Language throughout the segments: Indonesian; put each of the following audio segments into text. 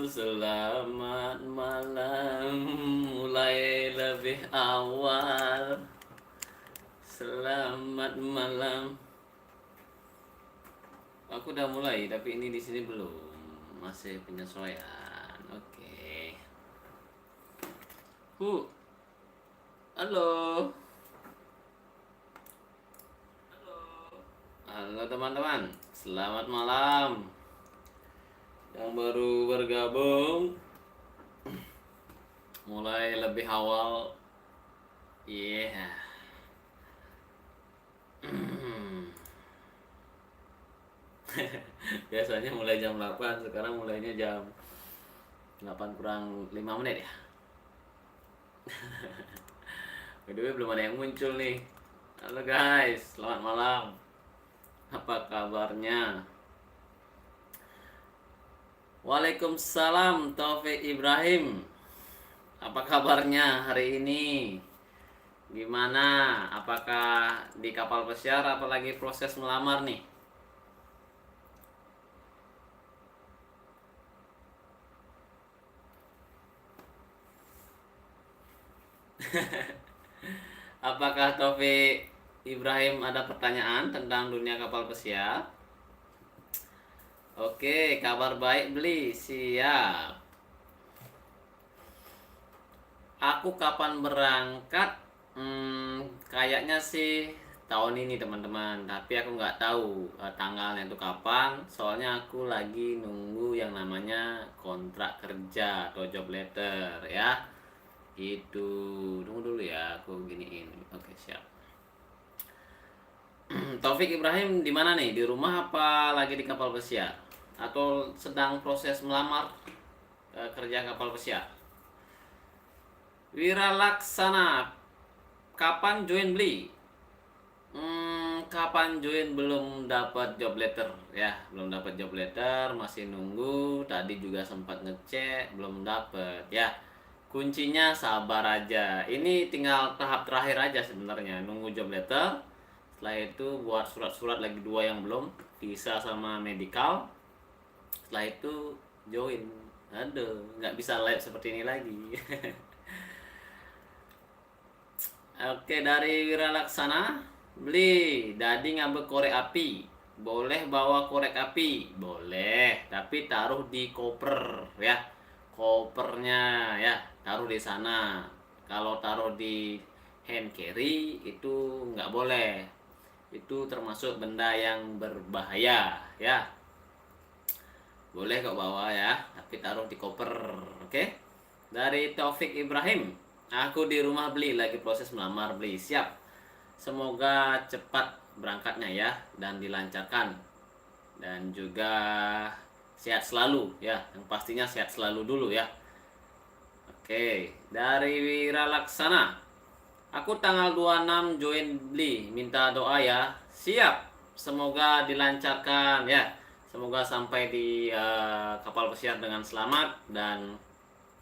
Selamat malam, mulai lebih awal. Selamat malam. Aku udah mulai, tapi ini di sini belum, masih penyesuaian. Oke. Halo, halo teman-teman. Selamat malam. Yang baru bergabung, mulai lebih awal. Iya. Biasanya mulai jam 8, sekarang mulainya jam 8 kurang 5 menit ya. By the way, belum ada yang muncul nih. Halo guys, selamat malam. Apa kabarnya? Waalaikumsalam Taufik Ibrahim. Apa kabarnya hari ini? Gimana? Apakah di kapal pesiar apalagi proses melamar nih? Apakah Taufik Ibrahim ada pertanyaan tentang dunia kapal pesiar? Oke, kabar baik beli, siap. Aku kapan berangkat? Kayaknya sih tahun ini teman-teman. Tapi aku nggak tahu tanggalnya itu kapan. Soalnya aku lagi nunggu yang namanya kontrak kerja atau job letter ya. Itu tunggu dulu ya, aku giniin. Oke, siap. Taufik Ibrahim di mana nih? Di rumah apa lagi di kapal pesiar? Atau sedang proses melamar kerja kapal pesiar? Wira Laksana, kapan join beli? Kapan join belum dapat job letter ya, belum dapat job letter, masih nunggu. Tadi juga sempat ngecek, belum dapat ya. Kuncinya sabar aja. Ini tinggal tahap terakhir aja sebenarnya, nunggu job letter. Setelah itu buat surat-surat lagi 2 yang belum, visa sama medical. Setelah itu join. Aduh, nggak bisa live seperti ini lagi. Oke, dari Wira Laksana, beli dadi ngambek korek api. Boleh bawa korek api? Boleh, tapi taruh di koper ya. Kopernya ya, taruh di sana. Kalau taruh di hand carry itu nggak boleh. Itu termasuk benda yang berbahaya ya. Boleh kok bawa ya, tapi taruh di koper. Oke. Dari Taufik Ibrahim, aku di rumah beli, lagi proses melamar beli. Siap. Semoga cepat berangkatnya ya dan dilancarkan. Dan juga sehat selalu ya. Yang pastinya sehat selalu dulu ya. Oke, dari Wira Laksana. Aku tanggal 26 join beli, minta doa ya. Siap. Semoga dilancarkan ya. Semoga sampai di kapal pesiar dengan selamat dan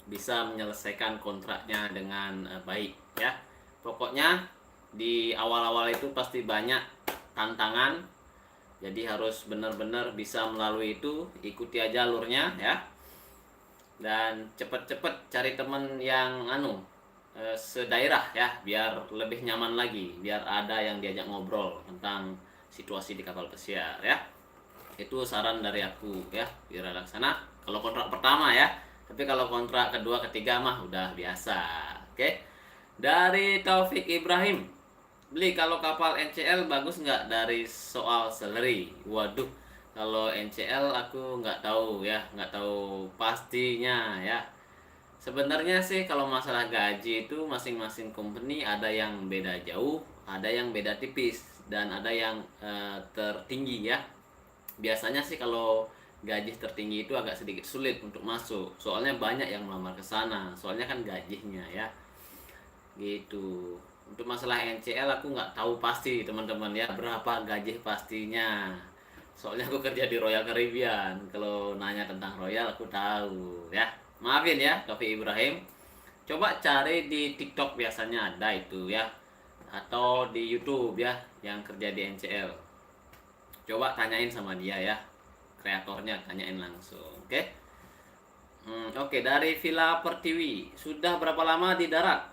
bisa menyelesaikan kontraknya dengan baik ya. Pokoknya di awal-awal itu pasti banyak tantangan, jadi harus benar-benar bisa melalui itu. Ikuti aja alurnya ya, dan cepet-cepet cari temen yang sedaerah ya, biar lebih nyaman lagi, biar ada yang diajak ngobrol tentang situasi di kapal pesiar ya. Itu saran dari aku ya, biar laksana kalau kontrak pertama ya. Tapi kalau kontrak kedua ketiga mah udah biasa. Oke. Dari Taufik Ibrahim, beli kalau kapal NCL bagus nggak dari soal salary? Waduh, kalau NCL aku nggak tahu ya, nggak tahu pastinya ya. Sebenarnya sih kalau masalah gaji itu masing-masing company ada yang beda jauh, ada yang beda tipis, dan ada yang tertinggi ya. Biasanya sih kalau gaji tertinggi itu agak sedikit sulit untuk masuk, soalnya banyak yang melamar ke sana, soalnya kan gajinya ya gitu. Untuk masalah NCL aku nggak tahu pasti teman-teman ya, berapa gaji pastinya, soalnya aku kerja di Royal Caribbean. Kalau nanya tentang Royal aku tahu ya. Maafin ya Taufik Ibrahim, coba cari di TikTok, biasanya ada itu ya, atau di YouTube ya, yang kerja di NCL. Coba tanyain sama dia ya, kreatornya, tanyain langsung. Oke. Oke, dari Villa Pertiwi. Sudah berapa lama di darat?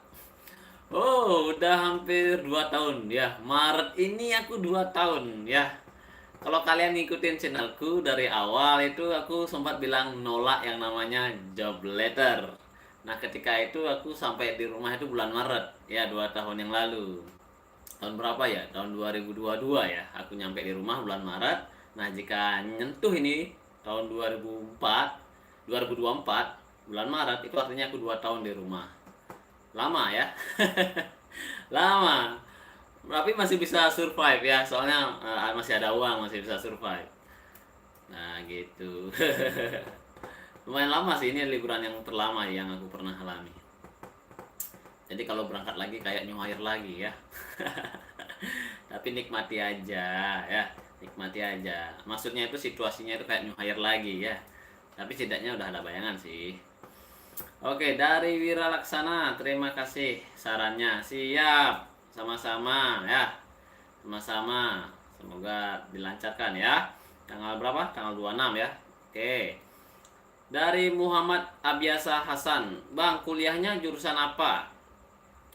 Oh, udah hampir 2 tahun ya. Maret ini aku 2 tahun ya. Kalau kalian ngikutin channelku dari awal itu aku sempat bilang nolak yang namanya job letter. Nah, ketika itu aku sampai di rumah itu bulan Maret ya, 2 tahun yang lalu. Tahun berapa ya? Tahun 2022 ya. Aku nyampe di rumah bulan Maret. Nah, jika nyentuh ini tahun 2024 bulan Maret itu artinya aku 2 tahun di rumah. Lama ya. Lama, tapi masih bisa survive ya, soalnya masih ada uang, masih bisa survive. Nah gitu. Lumayan lama sih, ini liburan yang terlama yang aku pernah alami. Jadi kalau berangkat lagi kayak new hire lagi ya. Tapi nikmati aja ya, nikmati aja. Maksudnya itu situasinya itu kayak new hire lagi ya. Tapi setidaknya udah ada bayangan sih. Oke, dari Wira Laksana, terima kasih sarannya. Siap, sama-sama ya. Sama-sama. Semoga dilancarkan ya. Tanggal berapa? Tanggal 26 ya. Oke. Dari Muhammad Abiasa Hasan, Bang, kuliahnya jurusan apa?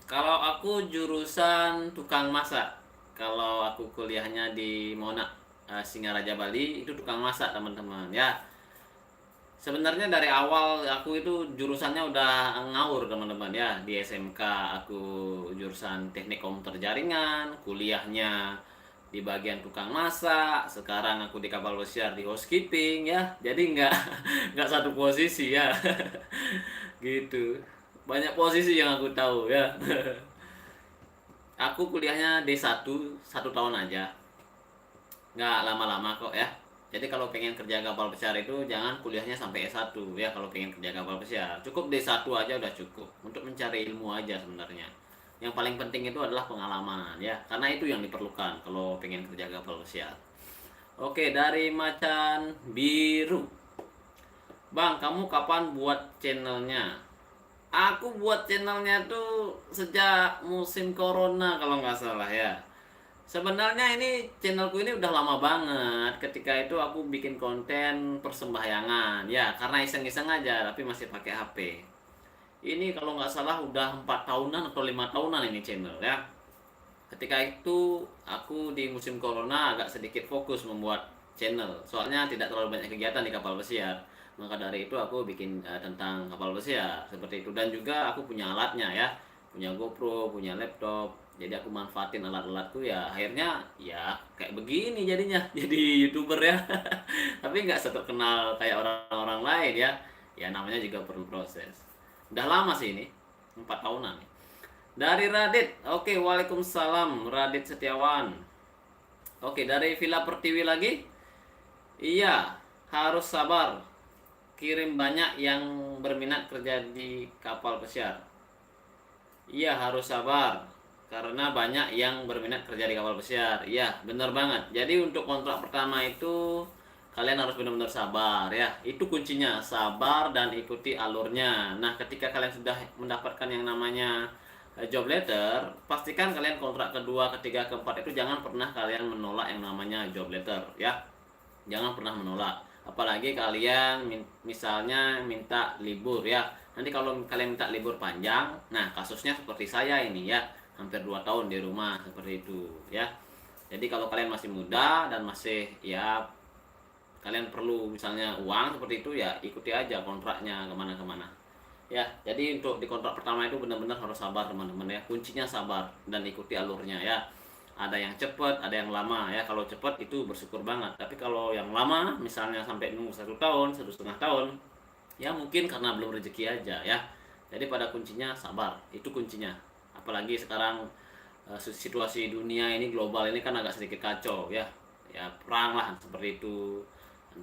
Kalau aku jurusan tukang masak. Kalau aku kuliahnya di Mona, Singaraja Bali, itu tukang masak teman-teman ya. Sebenarnya dari awal aku itu jurusannya udah ngawur teman-teman ya. Di SMK aku jurusan teknik komputer jaringan, kuliahnya di bagian tukang masak. Sekarang aku di kapal pesiar di housekeeping ya. Jadi nggak satu posisi ya. Gitu. Banyak posisi yang aku tahu ya. Aku kuliahnya D1 tahun aja. Nggak lama-lama kok ya. Jadi kalau pengen kerja kapal pesiar itu jangan kuliahnya sampai S1 ya, kalau pengen kerja kapal pesiar. Cukup D1 aja udah cukup untuk mencari ilmu aja sebenarnya. Yang paling penting itu adalah pengalaman ya, karena itu yang diperlukan kalau pengen kerja kapal pesiar. Oke, dari Macan Biru. Bang, kamu kapan buat channelnya? Aku buat channelnya tuh sejak musim corona kalau nggak salah ya. Sebenarnya ini channelku ini udah lama banget. Ketika itu aku bikin konten persembahyangan ya, karena iseng-iseng aja, tapi masih pakai HP. Ini kalau nggak salah udah 4 tahunan atau 5 tahunan ini channel ya. Ketika itu aku di musim corona agak sedikit fokus membuat channel, soalnya tidak terlalu banyak kegiatan di kapal pesiar. Maka dari itu aku bikin tentang kapal pesiar seperti itu, dan juga aku punya alatnya ya, punya GoPro, punya laptop. Jadi aku manfaatin alat-alatku ya, akhirnya ya kayak begini jadinya. Jadi YouTuber ya. Tapi nggak seterkenal kayak orang-orang lain ya. Ya namanya juga perlu proses. Udah lama sih ini, 4 tahunan. Dari Radit. Oke, Waalaikumsalam Radit Setiawan. Oke, dari Villa Pertiwi lagi. Iya, harus sabar. Kirim banyak yang berminat kerja di kapal pesiar. Iya, harus sabar karena banyak yang berminat kerja di kapal pesiar. Iya, bener banget. Jadi untuk kontrak pertama itu kalian harus benar-benar sabar ya. Itu kuncinya, sabar dan ikuti alurnya. Nah, ketika kalian sudah mendapatkan yang namanya job letter, pastikan kalian kontrak kedua, ketiga, keempat itu jangan pernah kalian menolak yang namanya job letter ya. Jangan pernah menolak. Apalagi kalian misalnya minta libur ya. Nanti kalau kalian minta libur panjang, nah kasusnya seperti saya ini ya, hampir 2 tahun di rumah seperti itu ya. Jadi kalau kalian masih muda dan masih ya kalian perlu misalnya uang seperti itu ya, ikuti aja kontraknya kemana-kemana ya. Jadi untuk di kontrak pertama itu benar-benar harus sabar teman-teman ya, kuncinya sabar dan ikuti alurnya ya. Ada yang cepat, ada yang lama ya. Kalau cepat itu bersyukur banget, tapi kalau yang lama misalnya sampai nunggu 1 tahun, 1,5 tahun ya, mungkin karena belum rezeki aja ya. Jadi pada kuncinya sabar, itu kuncinya. Apalagi sekarang situasi dunia ini global ini kan agak sedikit kacau ya. Ya perang lah seperti itu.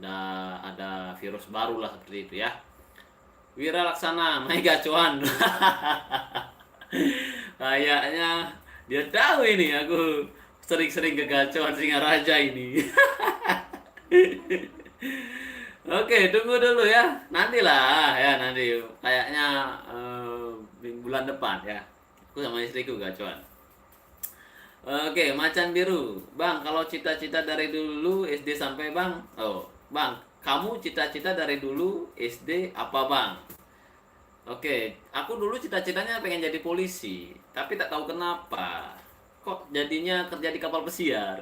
Ada virus baru lah seperti itu ya. Wira Laksana, Mega Cuan. Kayaknya dia tahu ini aku sering-sering kegacuan Singaraja ini. Oke, tunggu dulu ya. Nantilah ya, nanti kayaknya bulan depan ya. Aku sama istriku gacuan. Oke, Macan Biru. Bang, kalau cita-cita dari dulu SD sampai Bang. Oh, Bang, kamu cita-cita dari dulu SD apa Bang? Oke, aku dulu cita-citanya pengen jadi polisi, tapi tak tahu kenapa. Kok jadinya kerja di kapal pesiar?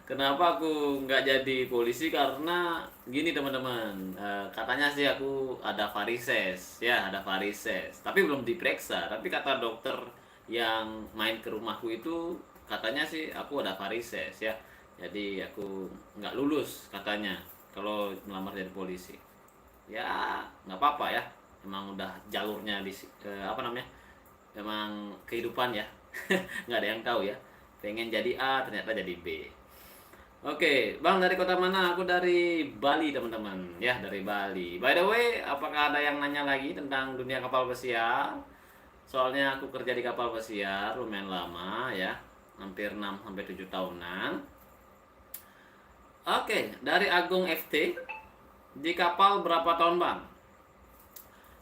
Kenapa aku nggak jadi polisi? Karena gini teman-teman, katanya sih aku ada varises, ya ada varises. Tapi belum diperiksa. Tapi kata dokter yang main ke rumahku itu katanya sih aku ada varises ya. Jadi aku nggak lulus katanya kalau melamar jadi polisi. Ya nggak apa-apa ya, emang udah jalurnya di apa namanya, emang kehidupan ya. Nggak ada yang tahu ya, pengen jadi A ternyata jadi B. Oke bang, dari kota mana? Aku dari Bali teman-teman ya, dari Bali. By the way, apakah ada yang nanya lagi tentang dunia kapal pesiar? Soalnya aku kerja di kapal pesiar lumayan lama ya, hampir 6 sampai 7 tahunan. Oke, dari Agung FT, di kapal berapa tahun bang?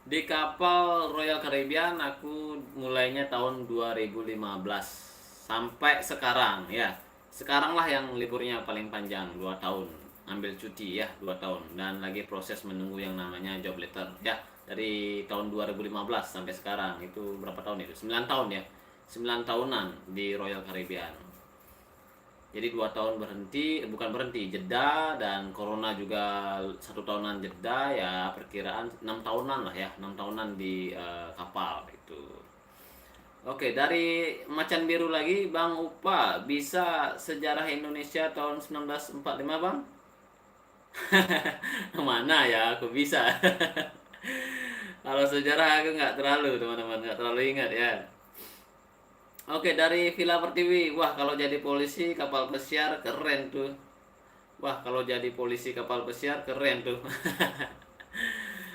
Di kapal Royal Caribbean aku mulainya tahun 2015 sampai sekarang ya. Sekarang lah yang liburnya paling panjang, 2 tahun. Ambil cuti ya, 2 tahun. Dan lagi proses menunggu yang namanya job letter ya. Dari tahun 2015 sampai sekarang itu berapa tahun itu? 9 tahun ya. 9 tahunan di Royal Caribbean. Jadi 2 tahun berhenti, bukan berhenti, jeda, dan corona juga 1 tahunan jeda ya, perkiraan 6 tahunan lah ya, 6 tahunan di kapal itu. Oke, dari Macan Biru lagi, Bang Upa, bisa sejarah Indonesia tahun 1945 Bang? Mana ya, aku bisa. Kalau sejarah aku nggak terlalu teman-teman, nggak terlalu ingat ya. Oke, dari Villa Pertiwi. Wah, kalau jadi polisi kapal pesiar keren tuh. Wah, kalau jadi polisi kapal pesiar keren tuh.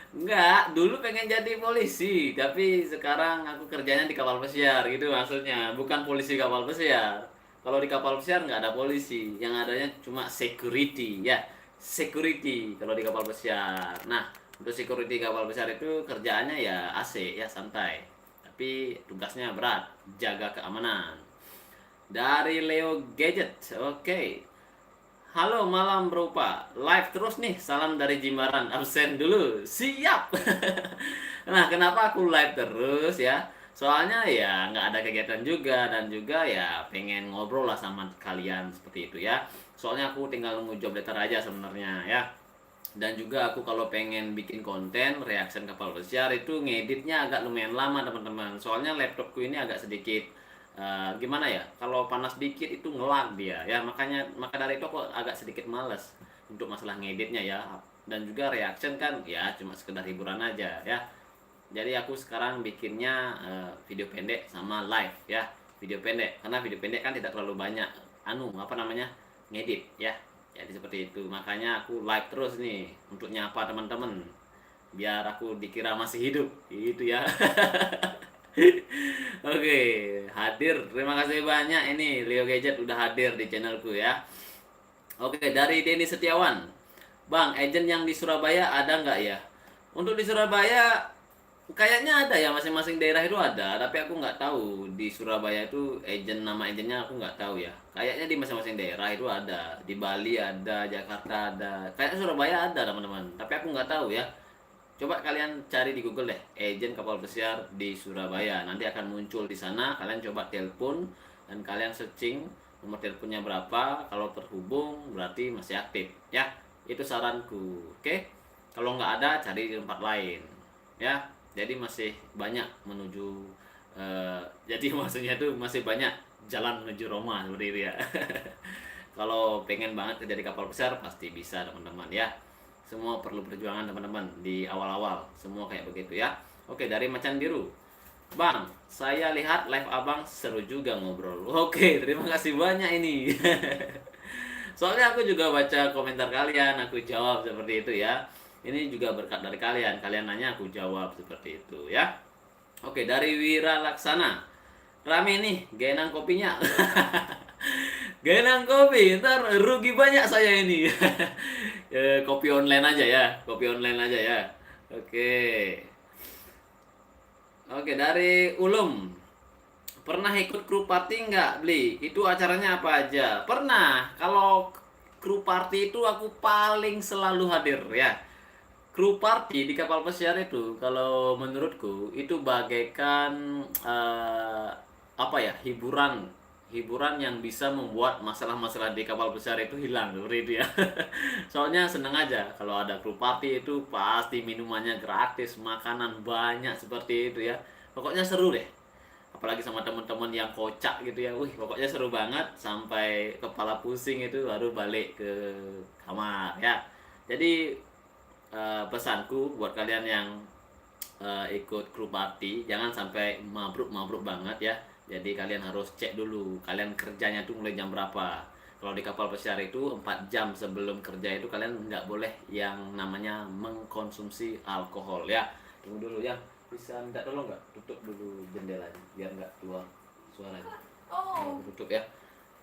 Enggak, dulu pengen jadi polisi, tapi sekarang aku kerjanya di kapal pesiar gitu maksudnya. Bukan polisi kapal pesiar. Kalau di kapal pesiar nggak ada polisi, yang adanya cuma security ya. Security kalau di kapal pesiar. Nah, untuk security kapal pesiar itu kerjaannya ya AC ya, santai. Tapi tugasnya berat, jaga keamanan. Dari Leo Gadget, oke. Halo malam berupa, live terus nih, salam dari Jimbaran, absen dulu, siap. Nah kenapa aku live terus ya? Soalnya ya nggak ada kegiatan juga, dan juga ya pengen ngobrol lah sama kalian seperti itu ya. Soalnya aku tinggal nunggu job letter aja sebenarnya ya. Dan juga aku kalau pengen bikin konten reaction kapal pesiar itu ngeditnya agak lumayan lama teman-teman, soalnya laptopku ini agak sedikit gimana ya, kalau panas dikit itu ngelag dia ya, maka dari itu aku agak sedikit males untuk masalah ngeditnya ya. Dan juga reaction kan ya cuma sekedar hiburan aja ya. Jadi aku sekarang bikinnya video pendek sama live ya, video pendek karena video pendek kan tidak terlalu banyak apa namanya, ngedit ya. Jadi seperti itu, makanya aku live terus nih untuk nyapa teman-teman biar aku dikira masih hidup gitu ya. Oke, hadir, terima kasih banyak ini Leo Gadget udah hadir di channelku ya. Oke, dari Denny Setiawan, Bang, agent yang di Surabaya ada nggak ya? Untuk di Surabaya kayaknya ada ya, masing-masing daerah itu ada, tapi aku nggak tahu di Surabaya itu nama agennya aku nggak tahu ya. Kayaknya di masing-masing daerah itu ada, di Bali ada, Jakarta ada, kayaknya Surabaya ada teman-teman, tapi aku nggak tahu ya. Coba kalian cari di Google deh, agen kapal pesiar di Surabaya, nanti akan muncul di sana. Kalian coba telepon dan kalian searching nomor teleponnya berapa, kalau terhubung berarti masih aktif ya. Itu saranku, oke? Kalau nggak ada, cari di tempat lain ya. Jadi masih banyak menuju jadi maksudnya tuh masih banyak jalan menuju Roma seperti itu ya. Kalau pengen banget kerja di kapal besar pasti bisa teman-teman ya. Semua perlu perjuangan teman-teman di awal-awal, semua kayak begitu ya. Oke, dari Macan Biru, Bang, saya lihat live abang seru juga ngobrol. Oke, terima kasih banyak ini. Soalnya aku juga baca komentar kalian, aku jawab seperti itu ya. Ini juga berkat dari kalian. Kalian nanya, aku jawab seperti itu ya. Oke, dari Wira Laksana. Rame nih, genang kopinya. Genang kopi, ntar rugi banyak saya ini. Kopi online aja ya, kopi online aja ya. Oke. Oke, dari Ulum. Pernah ikut kru party nggak, Beli? Itu acaranya apa aja? Pernah. Kalau kru party itu aku paling selalu hadir ya. kru party di kapal pesiar itu kalau menurutku itu bagaikan apa ya, hiburan yang bisa membuat masalah-masalah di kapal pesiar itu hilang seperti itu ya. Soalnya seneng aja kalau ada kru party itu pasti minumannya gratis, makanan banyak seperti itu ya. Pokoknya seru deh. Apalagi sama teman-teman yang kocak gitu ya. Wih, pokoknya seru banget sampai kepala pusing itu baru balik ke kamar ya. Jadi pesanku buat kalian yang ikut kru party jangan sampai mabruk-mabruk banget ya. Jadi kalian harus cek dulu kalian kerjanya tuh mulai jam berapa. Kalau di kapal pesiar itu 4 jam sebelum kerja itu kalian nggak boleh yang namanya mengkonsumsi alkohol ya. Tunggu dulu ya, bisa minta tolong nggak tutup dulu jendelanya biar nggak keluar suaranya. Tutup ya.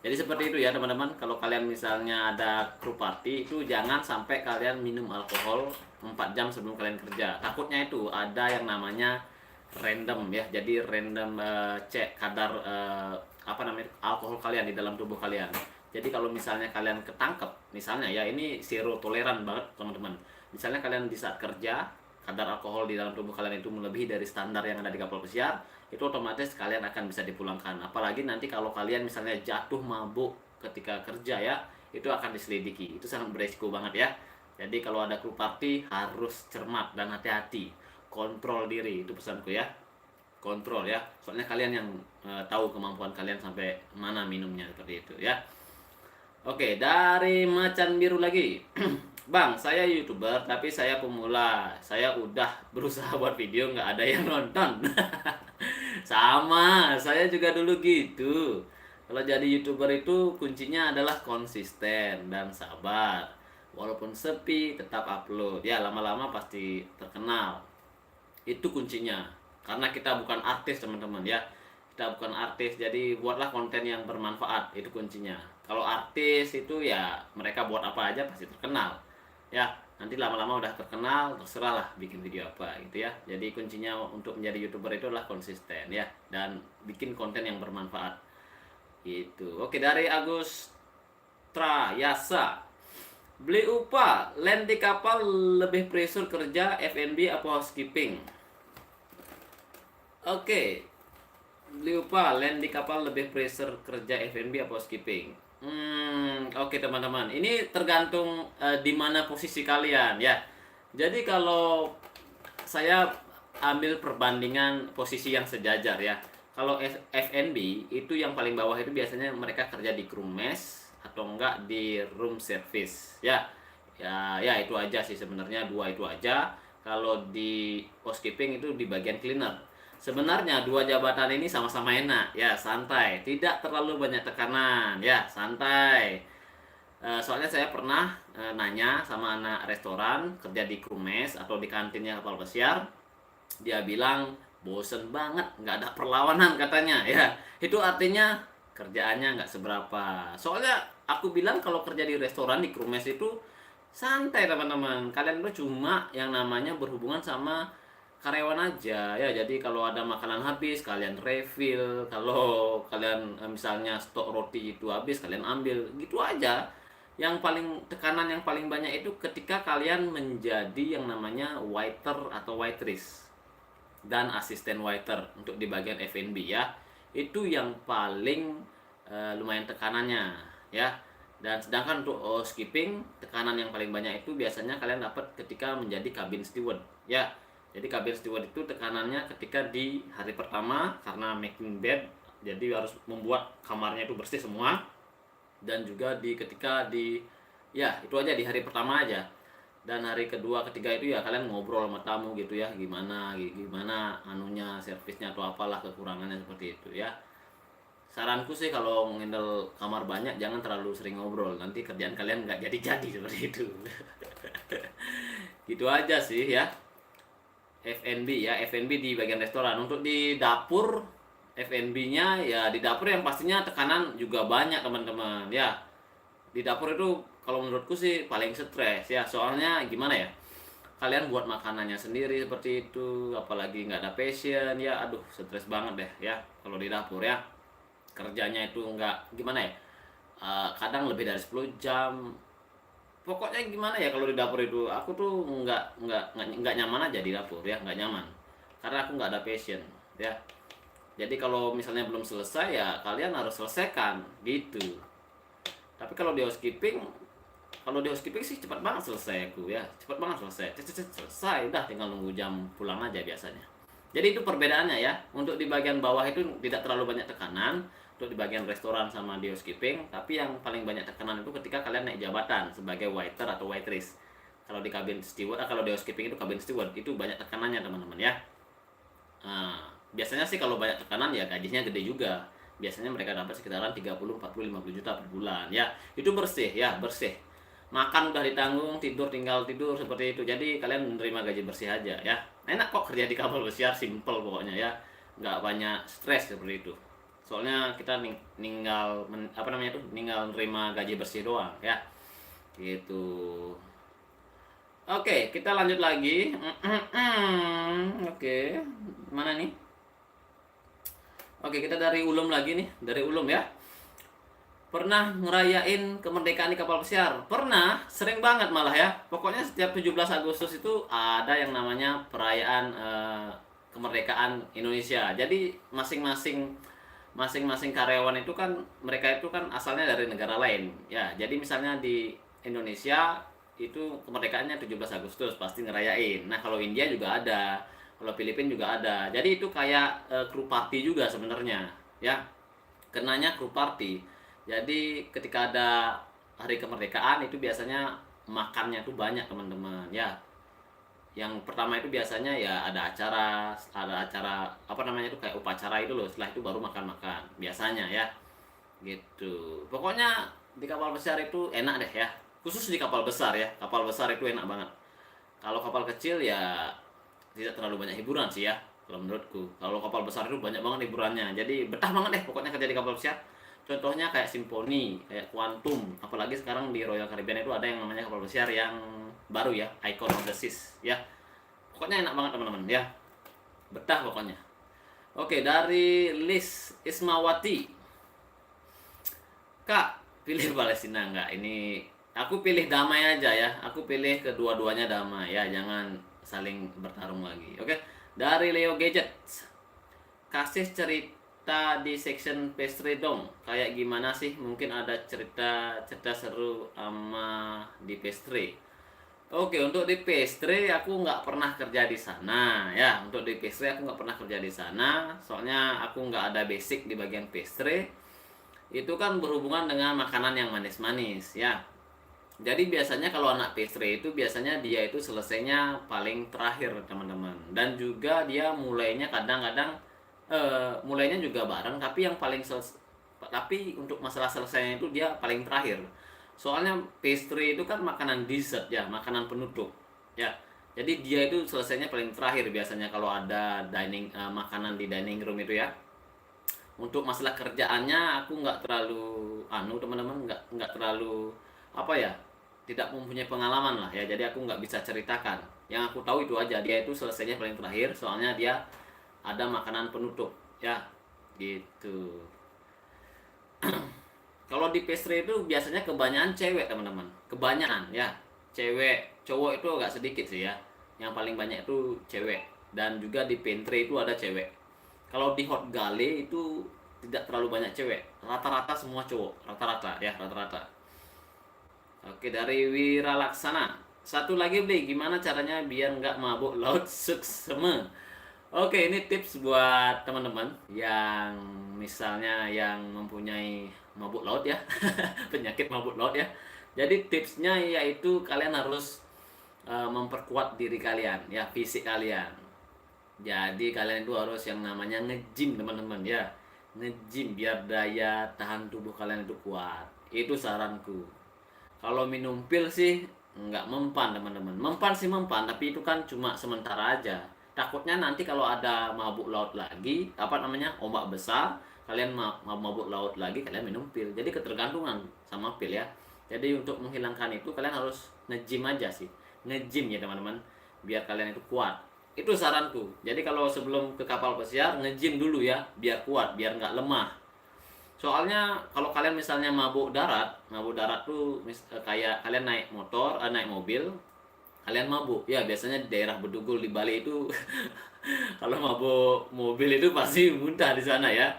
Jadi seperti itu ya teman-teman. Kalau kalian misalnya ada kru party itu jangan sampai kalian minum alkohol 4 jam sebelum kalian kerja. Takutnya itu ada yang namanya random ya. Jadi random cek kadar apa namanya alkohol kalian di dalam tubuh kalian. Jadi kalau misalnya kalian ketangkep, misalnya ya ini zero toleran banget teman-teman. Misalnya kalian di saat kerja kadar alkohol di dalam tubuh kalian itu melebihi dari standar yang ada di kapal pesiar, itu otomatis kalian akan bisa dipulangkan. Apalagi nanti kalau kalian misalnya jatuh mabuk ketika kerja ya, itu akan diselidiki. Itu sangat beresiko banget ya. Jadi kalau ada kru party harus cermat dan hati-hati. Kontrol diri, itu pesanku ya. Kontrol ya. Soalnya kalian yang tahu kemampuan kalian sampai mana minumnya seperti itu ya. Oke, dari Macan Biru lagi. Bang, saya YouTuber tapi saya pemula. Saya udah berusaha buat video nggak ada yang nonton. Sama, saya juga dulu gitu. Kalau jadi YouTuber itu kuncinya adalah konsisten dan sabar. Walaupun sepi, tetap upload. Ya, lama-lama pasti terkenal. Itu kuncinya. Karena kita bukan artis, teman-teman ya. Kita bukan artis, jadi buatlah konten yang bermanfaat. Itu kuncinya. Kalau artis itu ya mereka buat apa aja pasti terkenal. Ya, nanti lama-lama udah terkenal, terserah lah bikin video apa gitu ya. Jadi kuncinya untuk menjadi YouTuber itu adalah konsisten ya dan bikin konten yang bermanfaat. Itu. Oke, dari Agus Trayasa. Beli upah, land di kapal lebih pressure kerja F&B apa housekeeping? Oke. Beli upah, land di kapal lebih pressure kerja F&B apa housekeeping? Oke teman-teman, ini tergantung di mana posisi kalian ya. Jadi kalau saya ambil perbandingan posisi yang sejajar ya. Kalau F&B itu yang paling bawah itu biasanya mereka kerja di crew mess atau enggak di room service ya. Ya itu aja sih sebenarnya, dua itu aja. Kalau di housekeeping itu di bagian cleaner. Sebenarnya dua jabatan ini sama-sama enak ya, santai, tidak terlalu banyak tekanan ya, santai. Soalnya saya pernah nanya sama anak restoran kerja di crew mess atau di kantinnya kapal pesiar, dia bilang bosen banget, nggak ada perlawanan katanya ya. Itu artinya kerjaannya nggak seberapa. Soalnya aku bilang kalau kerja di restoran di crew mess itu santai teman-teman, kalian tuh cuma yang namanya berhubungan sama karyawan aja ya. Jadi kalau ada makanan habis kalian refill, kalau kalian misalnya stok roti itu habis kalian ambil, gitu aja. Yang paling tekanan yang paling banyak itu ketika kalian menjadi yang namanya waiter atau waitress dan asisten waiter untuk di bagian F&B ya. Itu yang paling lumayan tekanannya ya. Dan sedangkan untuk housekeeping tekanan yang paling banyak itu biasanya kalian dapat ketika menjadi cabin steward ya. Jadi cabin steward itu tekanannya ketika di hari pertama karena making bed, jadi harus membuat kamarnya itu bersih semua. Dan juga ketika ya itu aja di hari pertama aja. Dan hari kedua ketiga itu ya kalian ngobrol sama tamu gitu ya, gimana anunya, servisnya atau apalah kekurangannya seperti itu ya. Saranku sih kalau ngendel kamar banyak jangan terlalu sering ngobrol, nanti kerjaan kalian nggak jadi seperti itu. Gitu aja sih ya. F&B ya, F&B di bagian restoran. Untuk di dapur F&B-nya ya di dapur yang pastinya tekanan juga banyak teman-teman ya. Di dapur itu kalau menurutku sih paling stres ya, soalnya gimana ya, kalian buat makanannya sendiri seperti itu, apalagi nggak ada passion ya, aduh stres banget deh ya kalau di dapur ya. Kerjanya itu nggak gimana ya, kadang lebih dari 10 jam pokoknya gimana ya, kalau di dapur itu aku tuh nggak nyaman aja di dapur ya, nggak nyaman karena aku nggak ada passion ya. Jadi kalau misalnya belum selesai ya kalian harus selesaikan gitu. Tapi kalau di housekeeping sih cepat banget selesai aku ya, cepat banget selesai, selesai udah, tinggal nunggu jam pulang aja biasanya. Jadi itu perbedaannya ya. Untuk di bagian bawah itu tidak terlalu banyak tekanan, untuk di bagian restoran sama di housekeeping. Tapi yang paling banyak tekanan itu ketika kalian naik jabatan sebagai waiter atau waitress. Kalau di kabin steward, kalau di housekeeping itu kabin steward, itu banyak tekanannya teman-teman ya. Nah, biasanya sih kalau banyak tekanan ya gajinya gede juga. Biasanya mereka dapat sekitaran 30, 40, 50 juta per bulan ya. Itu bersih ya, bersih. Makan udah ditanggung, tidur tinggal tidur seperti itu. Jadi kalian menerima gaji bersih aja ya. Enak kok kerja di kapal pesiar, simple pokoknya ya. Nggak banyak stres seperti itu. Soalnya kita ninggal nerima gaji bersih doang ya. Gitu. Oke, kita lanjut lagi. Oke, mana nih? Oke, kita dari Ulum lagi nih, dari Ulum ya. Pernah ngerayain kemerdekaan di kapal pesiar? Pernah, sering banget malah ya. Pokoknya setiap 17 Agustus itu ada yang namanya perayaan kemerdekaan Indonesia. Jadi masing-masing karyawan itu kan, mereka itu kan asalnya dari negara lain. Ya, jadi misalnya di Indonesia itu kemerdekaannya 17 Agustus pasti ngerayain. Nah, kalau India juga ada, kalau Filipina juga ada. Jadi itu kayak crew party juga sebenarnya, ya. Kenanya crew party. Jadi ketika ada hari kemerdekaan itu biasanya makannya tuh banyak teman-teman, ya. Yang pertama itu biasanya ya ada acara apa namanya itu, kayak upacara itu loh. Setelah itu baru makan-makan biasanya ya. Gitu. Pokoknya di kapal besar itu enak deh ya. Khusus di kapal besar ya. Kapal besar itu enak banget. Kalau kapal kecil ya tidak terlalu banyak hiburan sih ya, kalau menurutku. Kalau kapal besar itu banyak banget hiburannya. Jadi betah banget deh pokoknya kerja di kapal besar. Contohnya kayak Simfoni, kayak Quantum, apalagi sekarang di Royal Caribbean itu ada yang namanya kapal pesiar yang baru ya, Icon of the Seas ya. Pokoknya enak banget teman-teman ya. Betah pokoknya. Oke, dari Liz Ismawati. Kak, pilih Palestina enggak? Ini aku pilih damai aja ya. Aku pilih kedua-duanya damai ya, jangan saling bertarung lagi. Oke. Dari Leo Gadget. Kasih cerita di section pastry dong. Kayak gimana sih? Mungkin ada cerita seru sama di pastry. Oke, untuk di pastry aku nggak pernah kerja di sana ya. Untuk di pastry aku nggak pernah kerja di sana. Soalnya aku nggak ada basic di bagian pastry. Itu kan berhubungan dengan makanan yang manis-manis ya. Jadi biasanya kalau anak pastry itu biasanya dia itu selesainya paling terakhir teman-teman. Dan juga dia mulainya kadang-kadang mulainya juga bareng, tapi untuk masalah selesainya itu dia paling terakhir. Soalnya pastry itu kan makanan dessert ya, makanan penutup ya. Jadi dia itu selesainya paling terakhir biasanya kalau ada makanan di dining room itu ya. Untuk masalah kerjaannya aku nggak terlalu teman-teman, nggak terlalu apa ya, tidak mempunyai pengalaman lah ya. Jadi aku nggak bisa ceritakan. Yang aku tahu itu aja, dia itu selesainya paling terakhir soalnya dia ada makanan penutup ya gitu. Kalau di pastry itu biasanya kebanyakan cewek teman-teman, kebanyakan ya cewek. Cowok itu agak sedikit sih ya, yang paling banyak itu cewek. Dan juga di pantry itu ada cewek. Kalau di hot galley itu tidak terlalu banyak cewek, rata-rata semua cowok, rata-rata ya, rata-rata. Oke, dari Wira Laksana. Satu lagi Bli, gimana caranya biar nggak mabuk laut sukseme? Oke, ini tips buat teman-teman yang misalnya yang mempunyai mabuk laut ya, penyakit mabuk laut ya. Jadi tipsnya yaitu kalian harus memperkuat diri kalian ya, fisik kalian. Jadi kalian itu harus yang namanya nge-gym teman-teman ya. Nge-gym biar daya tahan tubuh kalian itu kuat. Itu saranku. Kalau minum pil sih nggak mempan teman-teman. Mempan sih mempan, tapi itu kan cuma sementara aja. Takutnya nanti kalau ada mabuk laut lagi, ombak besar, kalian mabuk laut lagi, kalian minum pil. Jadi ketergantungan sama pil ya. Jadi untuk menghilangkan itu kalian harus nge-gym aja sih. Nge-gym ya teman-teman, biar kalian itu kuat. Itu saranku. Jadi kalau sebelum ke kapal pesiar nge-gym dulu ya, biar kuat, biar nggak lemah. Soalnya kalau kalian misalnya mabuk darat tuh kayak kalian naik motor, naik mobil, kalian mabuk. Ya biasanya di daerah Bedugul di Bali itu kalau mabuk mobil itu pasti muntah di sana ya.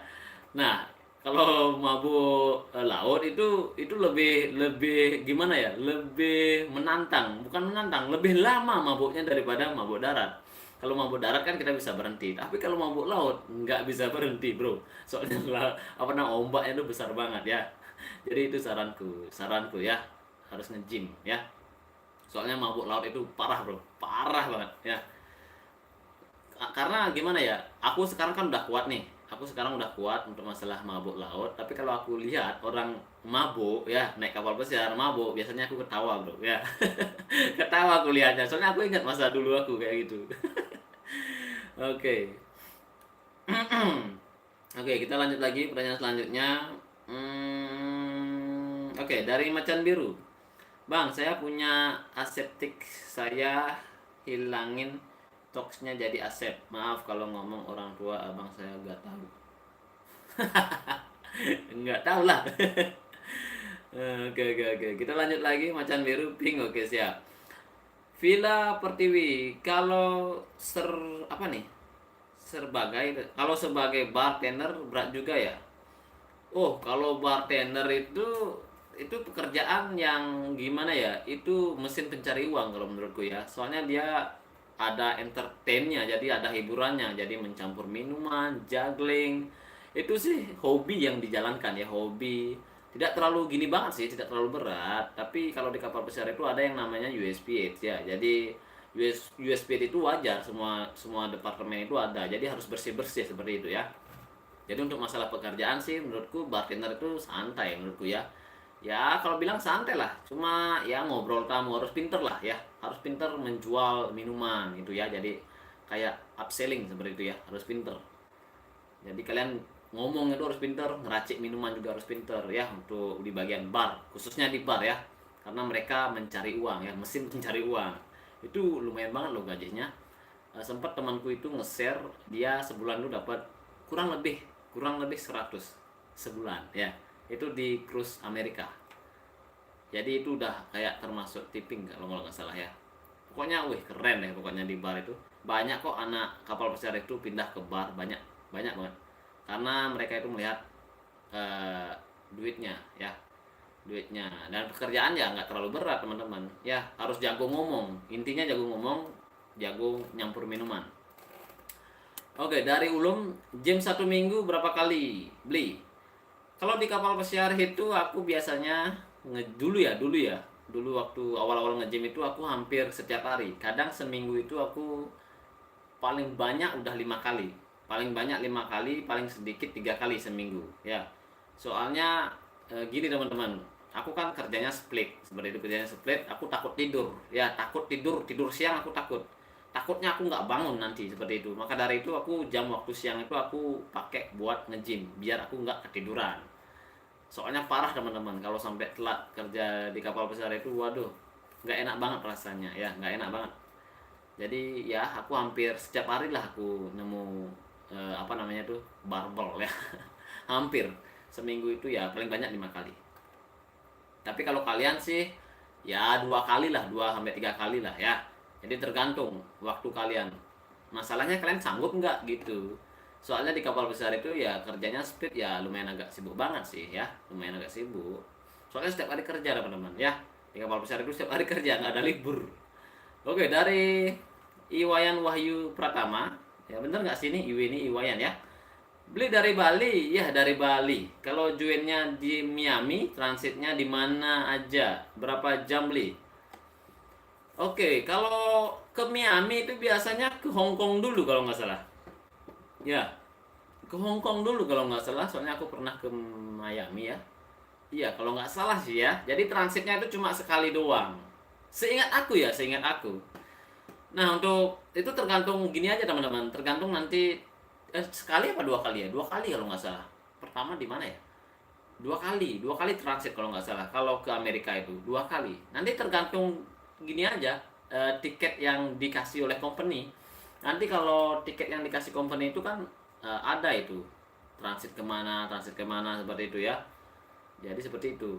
Nah, kalau mabuk laut itu lebih lebih gimana ya? Lebih menantang, bukan menantang, lebih lama mabuknya daripada mabuk darat. Kalau mabuk darat kan kita bisa berhenti, tapi kalau mabuk laut nggak bisa berhenti, bro. Soalnya apa namanya ombaknya itu besar banget ya. Jadi itu saranku ya, harus nge-gym ya. Soalnya mabuk laut itu parah, bro, parah banget ya. Karena gimana ya, aku sekarang kan udah kuat nih, aku sekarang udah kuat untuk masalah mabuk laut. Tapi kalau aku lihat orang mabuk ya naik kapal pesiar mabuk, biasanya aku ketawa, bro ya. Ketawa aku lihatnya, soalnya aku ingat masa dulu aku kayak gitu. Oke. Oke, kita lanjut lagi pertanyaan selanjutnya. Oke, dari Macan Biru. Bang, saya punya aseptik, saya hilangin toksnya jadi asep. Maaf kalau ngomong orang tua abang saya nggak tahu. Nggak tahu lah. Oke. Kita lanjut lagi Macan Biru Pink. Oke, siap. Villa Pertiwi. Kalau apa nih? Kalau sebagai bartender berat juga ya. Oh, kalau bartender itu pekerjaan yang gimana ya? Itu mesin pencari uang kalau menurutku ya. Soalnya dia ada entertainnya, jadi ada hiburannya, jadi mencampur minuman, juggling. Itu sih hobi yang dijalankan ya, hobi. Tidak terlalu gini banget sih, tidak terlalu berat. Tapi kalau di kapal pesiar itu ada yang namanya USPH ya. Jadi USPH itu wajar, semua semua departemen itu ada. Jadi harus bersih-bersih seperti itu ya. Jadi untuk masalah pekerjaan sih menurutku bartender itu santai menurutku ya. Ya kalau bilang santai lah, cuma ya ngobrol tamu harus pinter lah ya, harus pinter menjual minuman gitu ya. Jadi kayak upselling seperti itu ya, harus pinter. Jadi kalian ngomong itu harus pinter, ngeracik minuman juga harus pinter ya untuk di bagian bar, khususnya di bar ya. Karena mereka mencari uang ya, mesin mencari uang. Itu lumayan banget loh gajinya. Sempat temanku itu nge-share dia sebulan tuh dapat kurang lebih kurang lebih 100 sebulan ya. Itu di cruise Amerika. Jadi itu udah kayak termasuk tipping kalau nggak salah ya. Pokoknya wih keren ya pokoknya di bar itu. Banyak kok anak kapal pesiar itu pindah ke bar, banyak banyak banget. Karena mereka itu melihat eh, duitnya ya, duitnya dan pekerjaan ya nggak terlalu berat teman-teman ya, harus jago ngomong, intinya jago ngomong, jago nyampur minuman. Oke, dari Ulum, jam 1 minggu berapa kali beli? Kalau di kapal pesiar itu aku biasanya dulu waktu awal-awal nge-gym itu aku hampir setiap hari. Kadang seminggu itu aku paling banyak udah 5 kali. Paling banyak 5 kali, paling sedikit 3 kali seminggu. Ya, soalnya gini teman-teman, aku kan kerjanya split, seperti itu kerjanya split. Aku takut tidur, ya takut tidur siang aku takutnya aku nggak bangun nanti seperti itu. Maka dari itu aku jam waktu siang itu aku pakai buat nge-gym biar aku nggak ketiduran. Soalnya parah teman-teman kalau sampai telat kerja di kapal besar itu, waduh, nggak enak banget rasanya ya, nggak enak banget. Jadi ya aku hampir setiap hari lah aku nemu apa namanya tuh barbel ya. Hampir seminggu itu ya paling banyak 5 kali. Tapi kalau kalian sih ya 2 kali lah, 2 sampai 3 kali lah ya. Jadi tergantung waktu kalian. Masalahnya kalian sanggup nggak gitu. Soalnya di kapal besar itu ya kerjanya speed ya lumayan agak sibuk banget sih ya, lumayan agak sibuk. Soalnya setiap hari kerja teman-teman ya. Di kapal besar itu setiap hari kerja nggak ada libur. Oke, dari Iwayan Wahyu Pratama, ya bener nggak sih ini Iwayan ya? Beli dari Bali, ya dari Bali. Kalau joinnya di Miami, transitnya di mana aja? Berapa jam beli? Oke, kalau ke Miami itu biasanya ke Hong Kong dulu kalau nggak salah. Ya, ke Hong Kong dulu kalau nggak salah. Soalnya aku pernah ke Miami ya. Iya, kalau nggak salah sih ya. Jadi transitnya itu cuma sekali doang. Seingat aku ya, seingat aku. Nah, untuk itu tergantung gini aja teman-teman. Tergantung nanti sekali apa 2 kali ya? 2 kali kalau nggak salah. Pertama di mana ya? 2 kali transit kalau nggak salah. Kalau ke Amerika itu 2 kali. Nanti tergantung gini aja, tiket yang dikasih oleh company. Nanti kalau tiket yang dikasih company itu kan ada itu transit kemana seperti itu ya. Jadi seperti itu.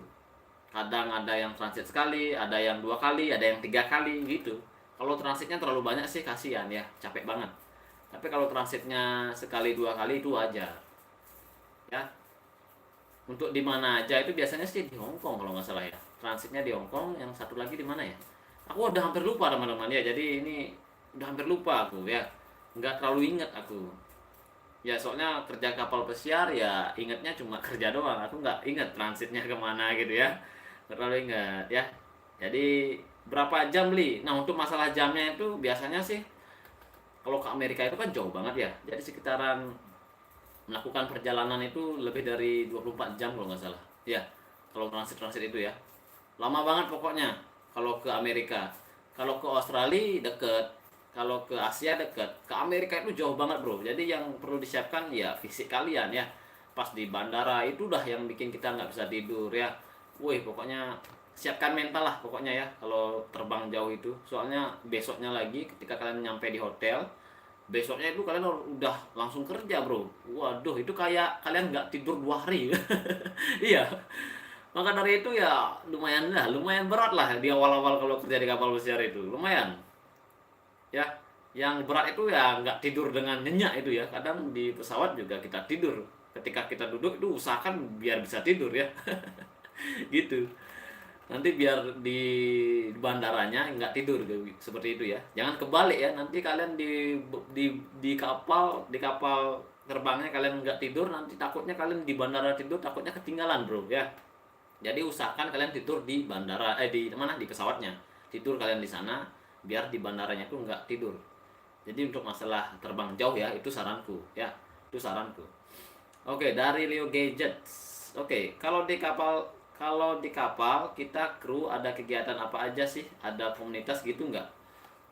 Kadang ada yang transit sekali, ada yang 2 kali, ada yang 3 kali gitu. Kalau transitnya terlalu banyak sih kasihan ya, capek banget. Tapi kalau transitnya sekali 2 kali itu wajar ya. Untuk di mana aja itu biasanya sih di Hong Kong kalau nggak salah ya. Transitnya di Hong Kong, yang satu lagi di mana ya? Aku udah hampir lupa teman-teman ya. Jadi ini udah hampir lupa aku ya. Nggak terlalu ingat aku. Ya soalnya kerja kapal pesiar ya ingatnya cuma kerja doang. Aku nggak ingat transitnya kemana gitu ya. Nggak terlalu ingat ya. Jadi berapa jam beli? Nah untuk masalah jamnya itu biasanya sih kalau ke Amerika itu kan jauh banget ya. Jadi sekitaran melakukan perjalanan itu lebih dari 24 jam kalau nggak salah ya, kalau transit itu ya, lama banget pokoknya kalau ke Amerika. Kalau ke Australia deket, kalau ke Asia deket, ke Amerika itu jauh banget bro. Jadi yang perlu disiapkan ya fisik kalian ya, pas di bandara itu udah yang bikin kita nggak bisa tidur ya. Wih pokoknya siapkan mental lah pokoknya ya kalau terbang jauh itu, soalnya besoknya lagi ketika kalian nyampe di hotel, besoknya itu kalian udah langsung kerja bro. Waduh itu kayak kalian nggak tidur 2 hari. Iya, maka dari itu ya lumayan berat lah di awal-awal kalau kerja di kapal pesiar itu lumayan ya. Yang berat itu ya nggak tidur dengan nyenyak itu ya, kadang di pesawat juga kita tidur, ketika kita duduk itu usahakan biar bisa tidur ya. Gitu, nanti biar di bandaranya nggak tidur seperti itu ya, jangan kebalik ya, nanti kalian di kapal terbangnya kalian nggak tidur, nanti takutnya kalian di bandara tidur, takutnya ketinggalan bro ya. Jadi usahakan kalian tidur di bandara, di mana, di pesawatnya tidur kalian di sana, biar di bandaranya tuh nggak tidur. Jadi untuk masalah terbang jauh ya, itu saranku ya, itu saranku. Oke, dari Leo Gadgets. Oke, kalau di kapal kita kru ada kegiatan apa aja sih? Ada komunitas gitu nggak?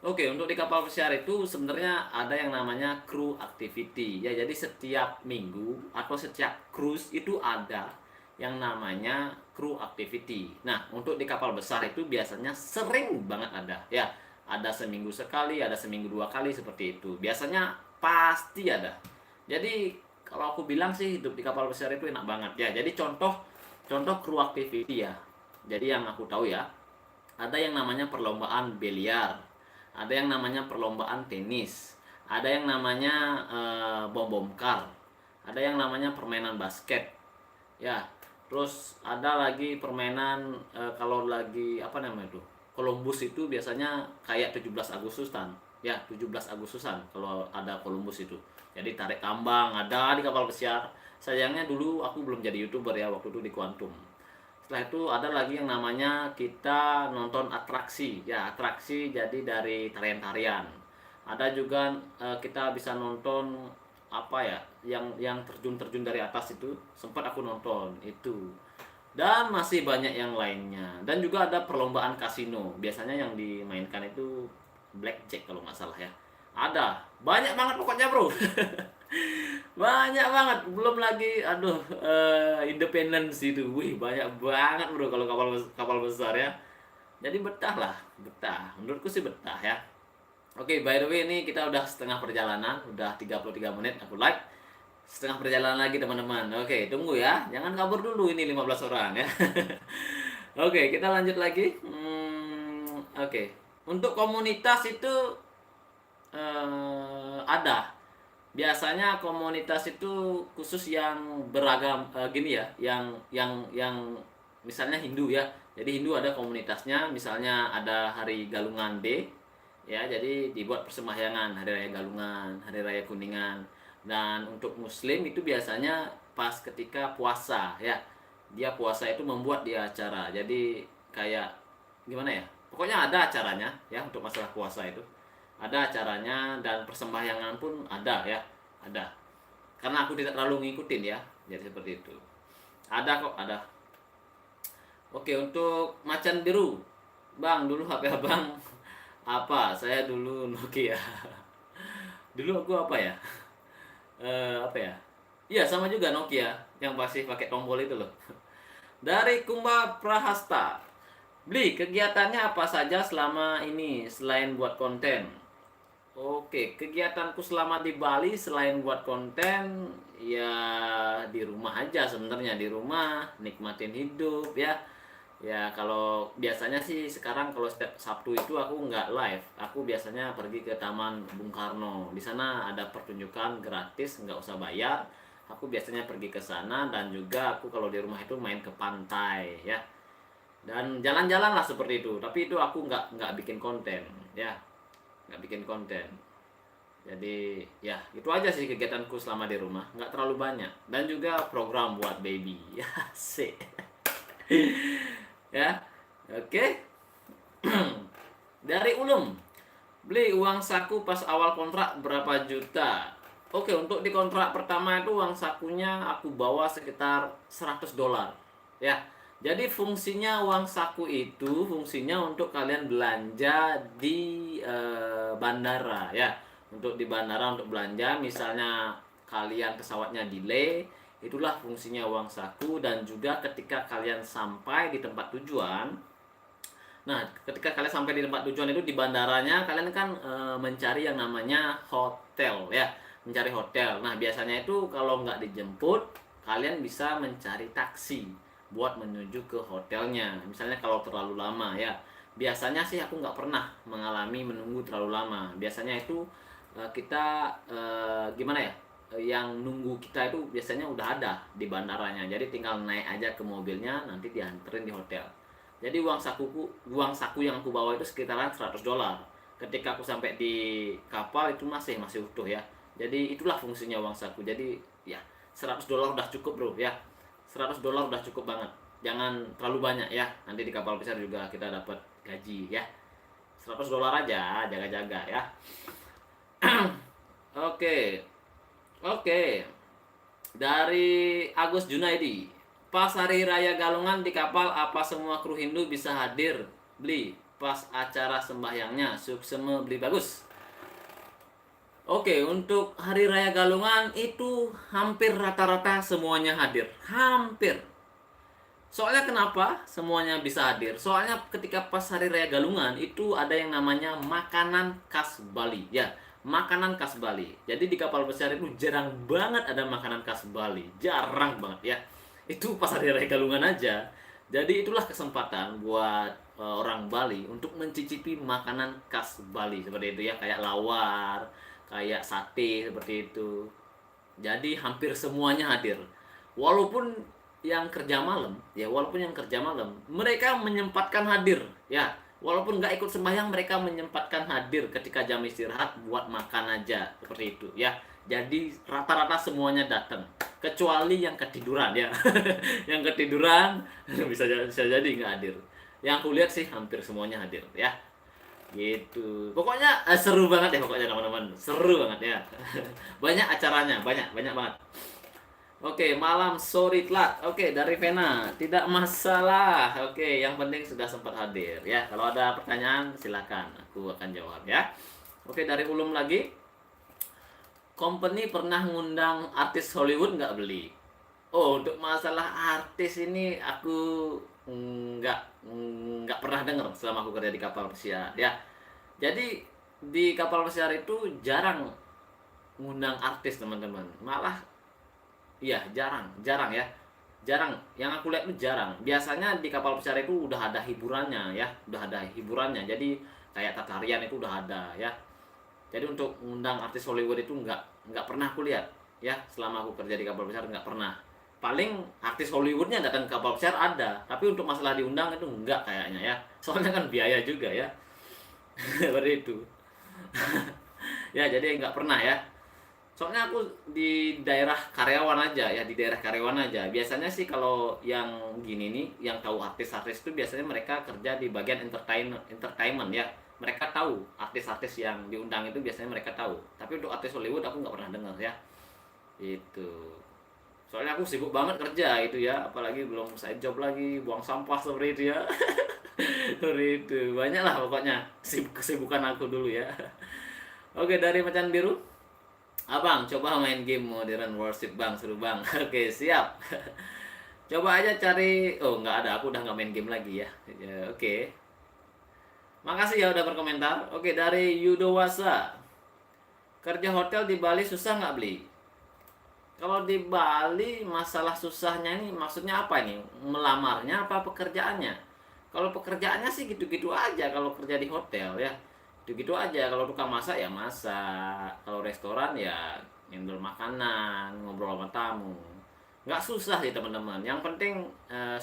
Oke, untuk di kapal pesiar itu sebenarnya ada yang namanya crew activity. Ya, jadi setiap minggu atau setiap cruise itu ada yang namanya crew activity. Nah, untuk di kapal besar itu biasanya sering banget ada. Ya, ada seminggu sekali, ada seminggu 2 kali seperti itu. Biasanya pasti ada. Jadi kalau aku bilang sih hidup di kapal besar itu enak banget ya. Jadi contoh contoh crew activity ya. Jadi yang aku tahu ya, ada yang namanya perlombaan biliar, ada yang namanya perlombaan tenis, ada yang namanya bom kar, ada yang namanya permainan basket ya. Terus ada lagi permainan kalau lagi apa namanya itu, Columbus itu biasanya kayak 17 Agustusan ya, 17 Agustusan kalau ada Columbus itu. Jadi tarik tambang ada di kapal pesiar. Sayangnya dulu aku belum jadi YouTuber ya waktu itu di Quantum. Setelah itu ada lagi yang namanya kita nonton atraksi ya, atraksi jadi dari tarian-tarian. Ada juga kita bisa nonton apa ya, yang terjun-terjun dari atas itu, sempat aku nonton itu. Dan masih banyak yang lainnya. Dan juga ada perlombaan kasino. Biasanya yang dimainkan itu blackjack kalau nggak salah ya. Ada banyak banget pokoknya bro. Banyak banget, belum lagi aduh independence itu, wih banyak banget bro kalau kapal kapal besar ya. Jadi betah lah, betah, menurutku sih betah ya. Oke, by the way ini kita udah setengah perjalanan, udah 33 menit aku like. Setengah perjalanan lagi teman-teman. Oke, tunggu ya, jangan kabur dulu, ini 15 orang ya. Oke, kita lanjut lagi. Oke, untuk komunitas itu ada. Biasanya komunitas itu khusus yang beragam gini ya, yang misalnya Hindu ya. Jadi Hindu ada komunitasnya, misalnya ada Hari Galungan D ya, jadi dibuat persembahyangan Hari Raya Galungan, Hari Raya Kuningan. Dan untuk Muslim itu biasanya pas ketika puasa ya. Dia puasa itu membuat dia acara. Jadi kayak gimana ya? Pokoknya ada acaranya ya untuk masalah puasa itu. Ada acaranya dan persembahyangan pun ada ya, ada. Karena aku tidak terlalu ngikutin ya, jadi seperti itu. Ada kok, ada. Oke, untuk macan biru, bang, dulu HP abang apa? Saya dulu Nokia. Dulu aku apa ya? Apa ya? Iya sama juga Nokia, yang masih pakai tombol itu loh. Dari Kumba Prahasta, beli kegiatannya apa saja selama ini selain buat konten? Oke, kegiatanku selama di Bali selain buat konten, ya di rumah aja sebenarnya, di rumah nikmatin hidup ya. Ya kalau biasanya sih sekarang kalau setiap Sabtu itu aku nggak live, aku biasanya pergi ke Taman Bung Karno. Di sana ada pertunjukan gratis, nggak usah bayar. Aku biasanya pergi ke sana, dan juga aku kalau di rumah itu main ke pantai ya. Dan jalan-jalan lah seperti itu. Tapi itu aku nggak bikin konten ya, nggak bikin konten. Jadi ya itu aja sih kegiatanku selama di rumah, nggak terlalu banyak. Dan juga program buat baby ya sih. Ya, oke. Dari Ulum, beli uang saku pas awal kontrak berapa juta? Oke, untuk di kontrak pertama itu uang sakunya aku bawa sekitar $100 ya. Jadi fungsinya uang saku itu fungsinya untuk kalian belanja di bandara ya. Untuk di bandara untuk belanja, misalnya kalian pesawatnya delay, itulah fungsinya uang saku. Dan juga ketika kalian sampai di tempat tujuan, nah, ketika kalian sampai di tempat tujuan itu di bandaranya, kalian kan mencari yang namanya hotel ya, mencari hotel. Nah, biasanya itu kalau nggak dijemput, kalian bisa mencari taksi buat menuju ke hotelnya. Misalnya kalau terlalu lama ya, biasanya sih aku nggak pernah mengalami menunggu terlalu lama. Biasanya itu kita gimana ya? Yang nunggu kita itu biasanya udah ada di bandaranya. Jadi tinggal naik aja ke mobilnya, nanti dianterin di hotel. Jadi uang saku yang aku bawa itu sekitaran $100. Ketika aku sampai di kapal itu masih utuh ya. Jadi itulah fungsinya uang saku. Jadi ya $100 udah cukup bro ya. $100 udah cukup banget. Jangan terlalu banyak ya. Nanti di kapal besar juga kita dapat gaji ya. $100 aja, jaga-jaga ya. Oke. Oke. Dari Agus Junaidi, pas hari raya Galungan di kapal apa semua kru Hindu bisa hadir? Beli pas acara sembahyangnya sukseme beli bagus. Oke, untuk hari raya Galungan itu hampir rata-rata semuanya hadir. Hampir. Soalnya kenapa semuanya bisa hadir? Soalnya ketika pas hari raya Galungan itu ada yang namanya makanan khas Bali ya. Makanan khas Bali. Jadi di kapal besar itu jarang banget ada makanan khas Bali. Jarang banget ya. Itu pas hari raya Galungan aja. Jadi itulah kesempatan buat orang Bali untuk mencicipi makanan khas Bali seperti itu ya, kayak lawar, kayak sate seperti itu. Jadi hampir semuanya hadir. Walaupun walaupun yang kerja malam, mereka menyempatkan hadir ya. Walaupun nggak ikut sembahyang, mereka menyempatkan hadir ketika jam istirahat buat makan aja seperti itu ya. Jadi rata-rata semuanya datang, kecuali yang ketiduran ya. Yang ketiduran bisa jadi nggak hadir. Yang aku lihat sih hampir semuanya hadir ya. Gitu. Pokoknya seru banget ya, pokoknya teman-teman. Seru banget ya. Banyak acaranya, banyak banget. Oke, malam sorry telat. Oke, dari Vena, tidak masalah. Oke, yang penting sudah sempat hadir ya. Kalau ada pertanyaan silakan, aku akan jawab ya. Oke, dari Ulum lagi. Company pernah ngundang artis Hollywood nggak beli? Oh, untuk masalah artis ini aku nggak pernah dengar selama aku kerja di kapal pesiar ya. Jadi di kapal pesiar itu jarang ngundang artis teman-teman. Malah iya, jarang ya. Jarang. Yang aku lihat itu jarang. Biasanya di kapal pesiar itu udah ada hiburannya ya, udah ada hiburannya. Jadi kayak tarian itu udah ada ya. Jadi untuk undang artis Hollywood itu nggak pernah aku lihat ya, selama aku kerja di kapal pesiar nggak pernah. Paling artis Hollywoodnya datang ke kapal pesiar ada, tapi untuk masalah diundang itu nggak kayaknya ya. Soalnya kan biaya juga ya. Seperti itu. Ya, jadi nggak pernah ya. Soalnya aku di daerah karyawan aja ya, di daerah karyawan aja. Biasanya sih kalau yang gini nih, yang tahu artis-artis itu biasanya mereka kerja di bagian entertainment ya. Mereka tahu artis-artis yang diundang itu biasanya mereka tahu. Tapi untuk artis Hollywood aku nggak pernah dengar ya. Itu. Soalnya aku sibuk banget kerja itu ya, apalagi belum side job lagi, buang sampah seperti itu ya. Seperti itu. Banyak lah pokoknya kesibukan aku dulu ya. Oke, dari Macan Biru. Abang, coba main game Modern Warship bang, seru bang. Oke, siap. Coba aja cari. Oh, nggak ada, aku udah nggak main game lagi ya. Oke. Makasih ya udah berkomentar. Oke, dari Yudowasa. Kerja hotel di Bali susah nggak, Beli? Kalau di Bali masalah susahnya ini maksudnya apa ini? Melamarnya apa pekerjaannya? Kalau pekerjaannya sih gitu-gitu aja kalau kerja di hotel ya. Gitu-gitu aja. Kalau tukang masak ya masak. Kalau restoran ya ngambil makanan, ngobrol sama tamu. Nggak susah sih teman-teman. Yang penting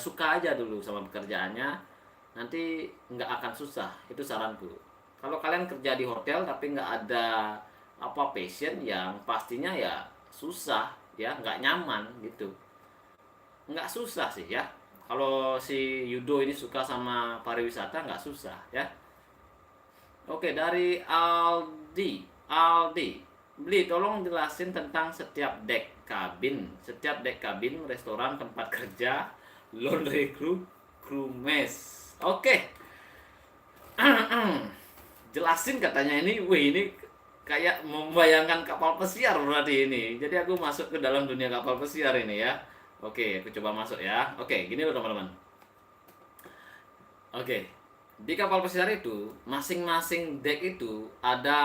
suka aja dulu sama pekerjaannya. Nanti nggak akan susah. Itu saranku. Kalau kalian kerja di hotel tapi nggak ada apa passion, yang pastinya ya susah, ya nggak nyaman gitu. Nggak susah sih ya. Kalau si Yudo ini suka sama pariwisata nggak susah ya. Oke, dari Aldi, beli tolong jelasin tentang setiap dek kabin. Setiap dek kabin, restoran, tempat kerja, laundry crew, crew mess. Oke. Jelasin katanya ini. Wih, ini kayak membayangkan kapal pesiar berarti ini. Jadi aku masuk ke dalam dunia kapal pesiar ini ya. Oke, aku coba masuk ya. Oke, gini loh teman-teman. Oke, di kapal pesiar itu masing-masing deck itu ada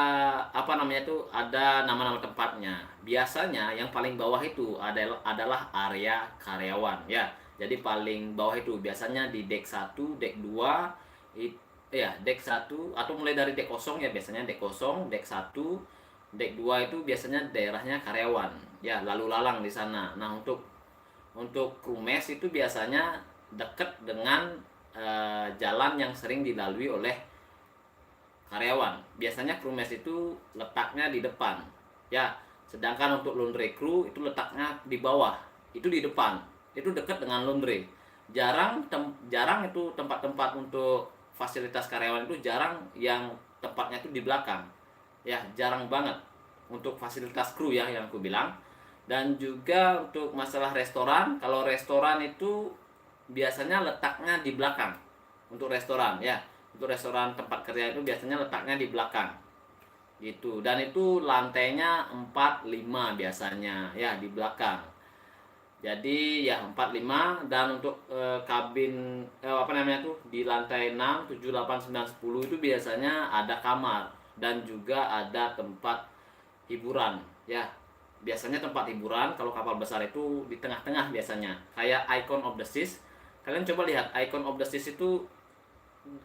apa namanya itu, ada nama-nama tempatnya. Biasanya yang paling bawah itu adalah area karyawan ya. Jadi paling bawah itu biasanya di deck satu, deck 2 ya, deck satu atau mulai dari deck kosong ya, biasanya deck kosong, deck satu, deck 2 itu biasanya daerahnya karyawan ya, lalu lalang di sana. Nah, untuk krumes itu biasanya dekat dengan jalan yang sering dilalui oleh karyawan. Biasanya krumes itu letaknya di depan ya, sedangkan untuk laundry crew itu letaknya di bawah, itu di depan, itu dekat dengan laundry. Jarang itu tempat-tempat untuk fasilitas karyawan itu, jarang yang tempatnya itu di belakang ya, jarang banget untuk fasilitas kru ya yang aku bilang. Dan juga untuk masalah restoran, kalau restoran itu biasanya letaknya di belakang. Untuk restoran ya, untuk restoran tempat kerja itu biasanya letaknya di belakang gitu. Dan itu lantainya 4 5 biasanya ya, di belakang. Jadi ya 4 5. Dan untuk kabin apa namanya tuh, di lantai 6 7 8 9 10 itu biasanya ada kamar dan juga ada tempat hiburan ya. Biasanya tempat hiburan kalau kapal besar itu di tengah-tengah biasanya, kayak Icon of the Seas. Kalian coba lihat Icon of the Seas itu,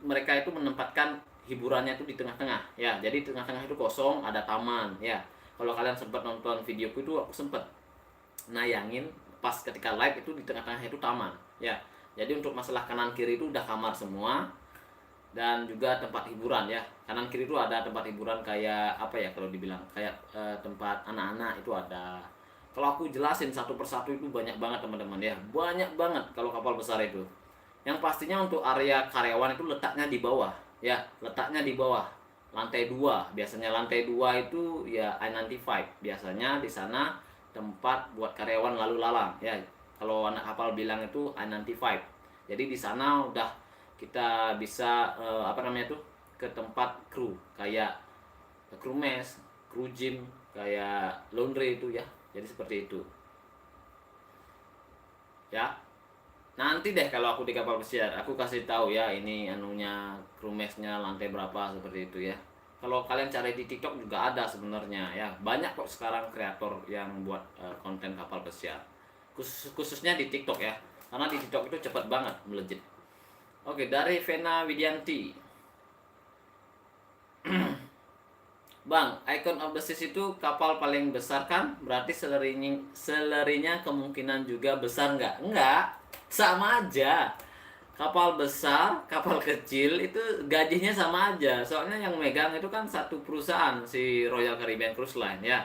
mereka itu menempatkan hiburannya itu di tengah-tengah ya. Jadi tengah-tengah itu kosong, ada taman ya. Kalau kalian sempat nonton videoku itu, aku sempat nayangin pas ketika live itu, di tengah-tengah itu taman ya. Jadi untuk masalah kanan kiri itu udah kamar semua, dan juga tempat hiburan ya. Kanan kiri itu ada tempat hiburan kayak apa ya, kalau dibilang kayak tempat anak-anak itu ada. Kalau aku jelasin satu persatu itu banyak banget teman-teman ya, banyak banget kalau kapal besar itu. Yang pastinya untuk area karyawan itu letaknya di bawah ya, letaknya di bawah lantai 2. Biasanya lantai 2 itu ya I-95, biasanya di sana tempat buat karyawan lalu lalang ya. Kalau anak kapal bilang itu I-95. Jadi di sana udah kita bisa apa namanya tuh, ke tempat kru kayak kru mes, kru gym, kayak laundry itu ya. Jadi seperti itu ya. Nanti deh kalau aku di kapal pesiar, aku kasih tahu ya ini anunya, kru mesnya lantai berapa, seperti itu ya. Kalau kalian cari di TikTok juga ada sebenarnya ya, banyak kok sekarang kreator yang buat konten kapal pesiar, khususnya di TikTok ya, karena di TikTok itu cepat banget melejit. Oke, dari Vena Widianti. Bang, Icon of the Seas itu kapal paling besar kan? Berarti selerinya kemungkinan juga besar nggak? Nggak, sama aja. Kapal besar, kapal kecil itu gajinya sama aja. Soalnya yang megang itu kan satu perusahaan, si Royal Caribbean Cruise Line ya.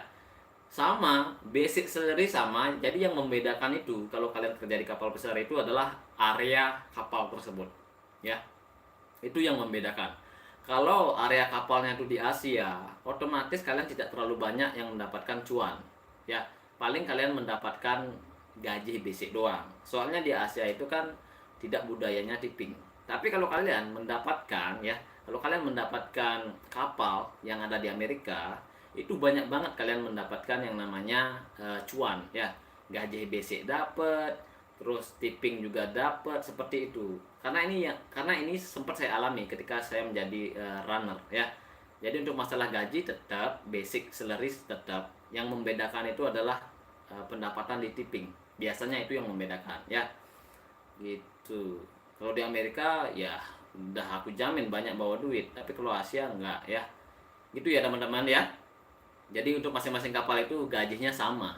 Sama, basic salary sama. Jadi yang membedakan itu, kalau kalian kerja di kapal besar itu adalah area kapal tersebut ya. Itu yang membedakan. Kalau area kapalnya itu di Asia, otomatis kalian tidak terlalu banyak yang mendapatkan cuan ya. Paling kalian mendapatkan gaji basic doang. Soalnya di Asia itu kan tidak budayanya tipping. Tapi kalau kalian mendapatkan ya, kalau kalian mendapatkan kapal yang ada di Amerika, itu banyak banget kalian mendapatkan yang namanya cuan ya. Gaji basic dapat, terus tipping juga dapat, seperti itu. Karena ini sempat saya alami ketika saya menjadi runner ya. Jadi untuk masalah gaji tetap, basic salary tetap. Yang membedakan itu adalah pendapatan di tipping. Biasanya itu yang membedakan ya. Gitu. Kalau di Amerika ya udah aku jamin banyak bawa duit, tapi kalau Asia enggak ya. Gitu ya teman-teman ya. Jadi untuk masing-masing kapal itu gajinya sama.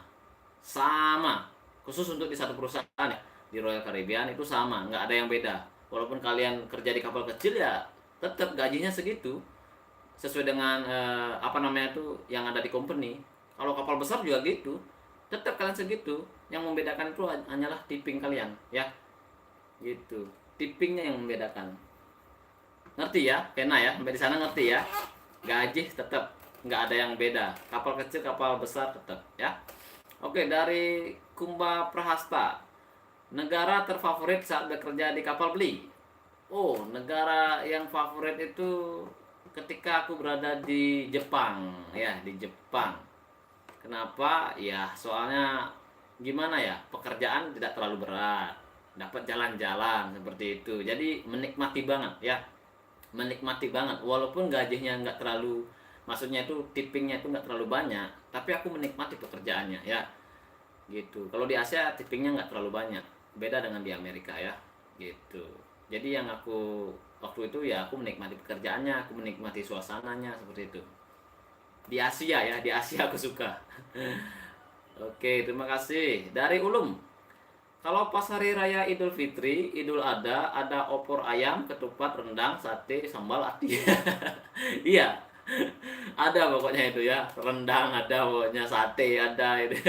Sama. Khusus untuk di satu perusahaan ya. Di Royal Caribbean itu sama, nggak ada yang beda. Walaupun kalian kerja di kapal kecil ya tetap gajinya segitu sesuai dengan apa namanya tuh yang ada di company. Kalau kapal besar juga gitu, tetap kalian segitu. Yang membedakan itu hanyalah tipping kalian ya, gitu. Tippingnya yang membedakan. Ngerti ya, Kena ya, sampai di sana ngerti ya. Gaji tetap nggak ada yang beda. Kapal kecil, kapal besar tetap ya. Oke, dari Kumba Prahasta. Negara terfavorit saat bekerja di kapal beli. Oh, negara yang favorit itu ketika aku berada di Jepang, ya, di Jepang. Kenapa? Ya, soalnya gimana ya? Pekerjaan tidak terlalu berat. Dapat jalan-jalan seperti itu. Jadi menikmati banget ya. Menikmati banget walaupun gajinya nggak terlalu, maksudnya itu tippingnya itu nggak terlalu banyak, tapi aku menikmati pekerjaannya ya, gitu. Kalau di Asia tippingnya nggak terlalu banyak, beda dengan di Amerika ya, gitu. Jadi yang aku waktu itu ya aku menikmati pekerjaannya, aku menikmati suasananya seperti itu. Di Asia ya, di Asia aku suka. Oke, terima kasih. Dari Ulum. Kalau pas hari raya Idul Fitri, Idul Adha, ada opor ayam, ketupat, rendang, sate, sambal, ati. Iya, ada pokoknya itu ya. Rendang ada, pokoknya sate ada itu.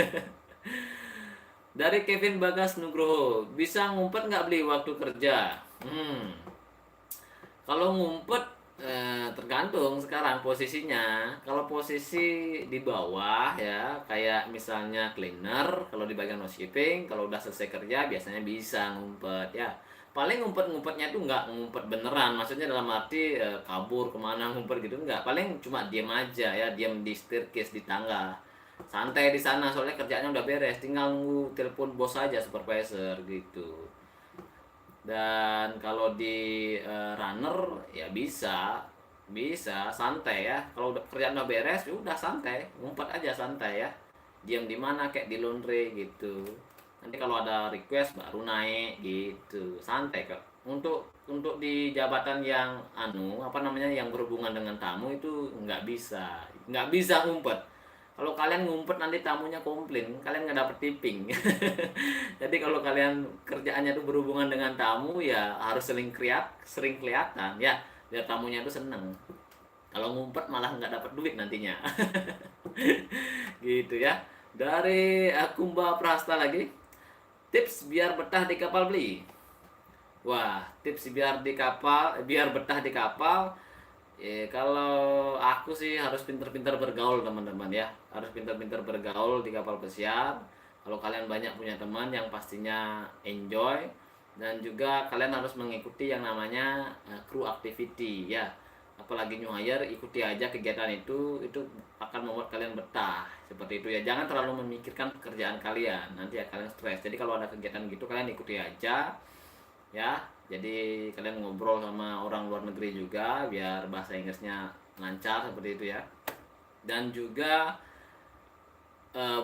Dari Kevin Bagas Nugroho, bisa ngumpet nggak beli waktu kerja? Kalau ngumpet tergantung sekarang posisinya. Kalau posisi di bawah ya, kayak misalnya cleaner, kalau di bagian housekeeping, kalau udah selesai kerja biasanya bisa ngumpet ya. Paling ngumpet-ngumpetnya itu nggak ngumpet beneran, maksudnya dalam arti kabur kemana ngumpet gitu nggak. Paling cuma diam aja ya, diam di staircase di tangga. Santai di sana soalnya kerjanya udah beres, tinggal nunggu telepon bos aja supervisor gitu. Dan kalau di runner ya bisa santai ya. Kalau udah kerjaan udah beres ya udah santai, ngumpet aja santai ya, diam di mana kayak di laundry gitu. Nanti kalau ada request baru naik gitu, santai kok. Untuk di jabatan yang apa namanya, yang berhubungan dengan tamu itu nggak bisa ngumpet. Kalau kalian ngumpet nanti tamunya komplain, kalian nggak dapet tipping. Jadi kalau kalian kerjaannya tuh berhubungan dengan tamu ya harus sering kelihatan ya, biar tamunya tuh seneng. Kalau ngumpet malah nggak dapat duit nantinya. Gitu ya. Dari Akumba Prasta lagi. Tips biar betah di kapal beli. Wah, tips biar betah di kapal. Kalau aku sih harus pintar-pintar bergaul teman-teman ya, harus pintar-pintar bergaul di kapal pesiar. Kalau kalian banyak punya teman yang pastinya enjoy, dan juga kalian harus mengikuti yang namanya crew activity ya. Apalagi new hire, ikuti aja kegiatan itu akan membuat kalian betah seperti itu ya. Jangan terlalu memikirkan pekerjaan kalian, nanti ya kalian stres. Jadi kalau ada kegiatan gitu kalian ikuti aja ya. Jadi kalian ngobrol sama orang luar negeri juga biar bahasa Inggrisnya lancar seperti itu ya. Dan juga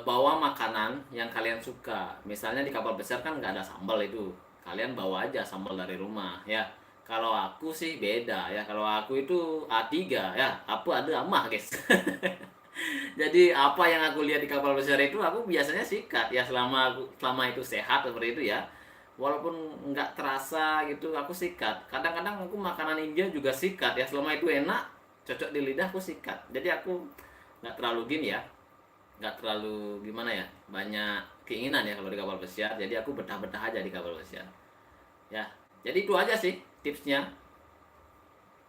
bawa makanan yang kalian suka. Misalnya di kapal besar kan nggak ada sambal itu, kalian bawa aja sambal dari rumah ya. Kalau aku sih beda ya, kalau aku itu A3 ya, apa ada amah guys. Jadi apa yang aku lihat di kapal besar itu aku biasanya sikat ya, selama itu sehat seperti itu ya. Walaupun nggak terasa gitu aku sikat. Kadang-kadang aku makanan India juga sikat ya, selama itu enak, cocok di lidah aku sikat. Jadi aku nggak terlalu gini ya, nggak terlalu gimana ya, banyak keinginan ya kalau di kapal pesiar. Jadi aku betah-betah aja di kapal pesiar ya. Jadi itu aja sih tipsnya.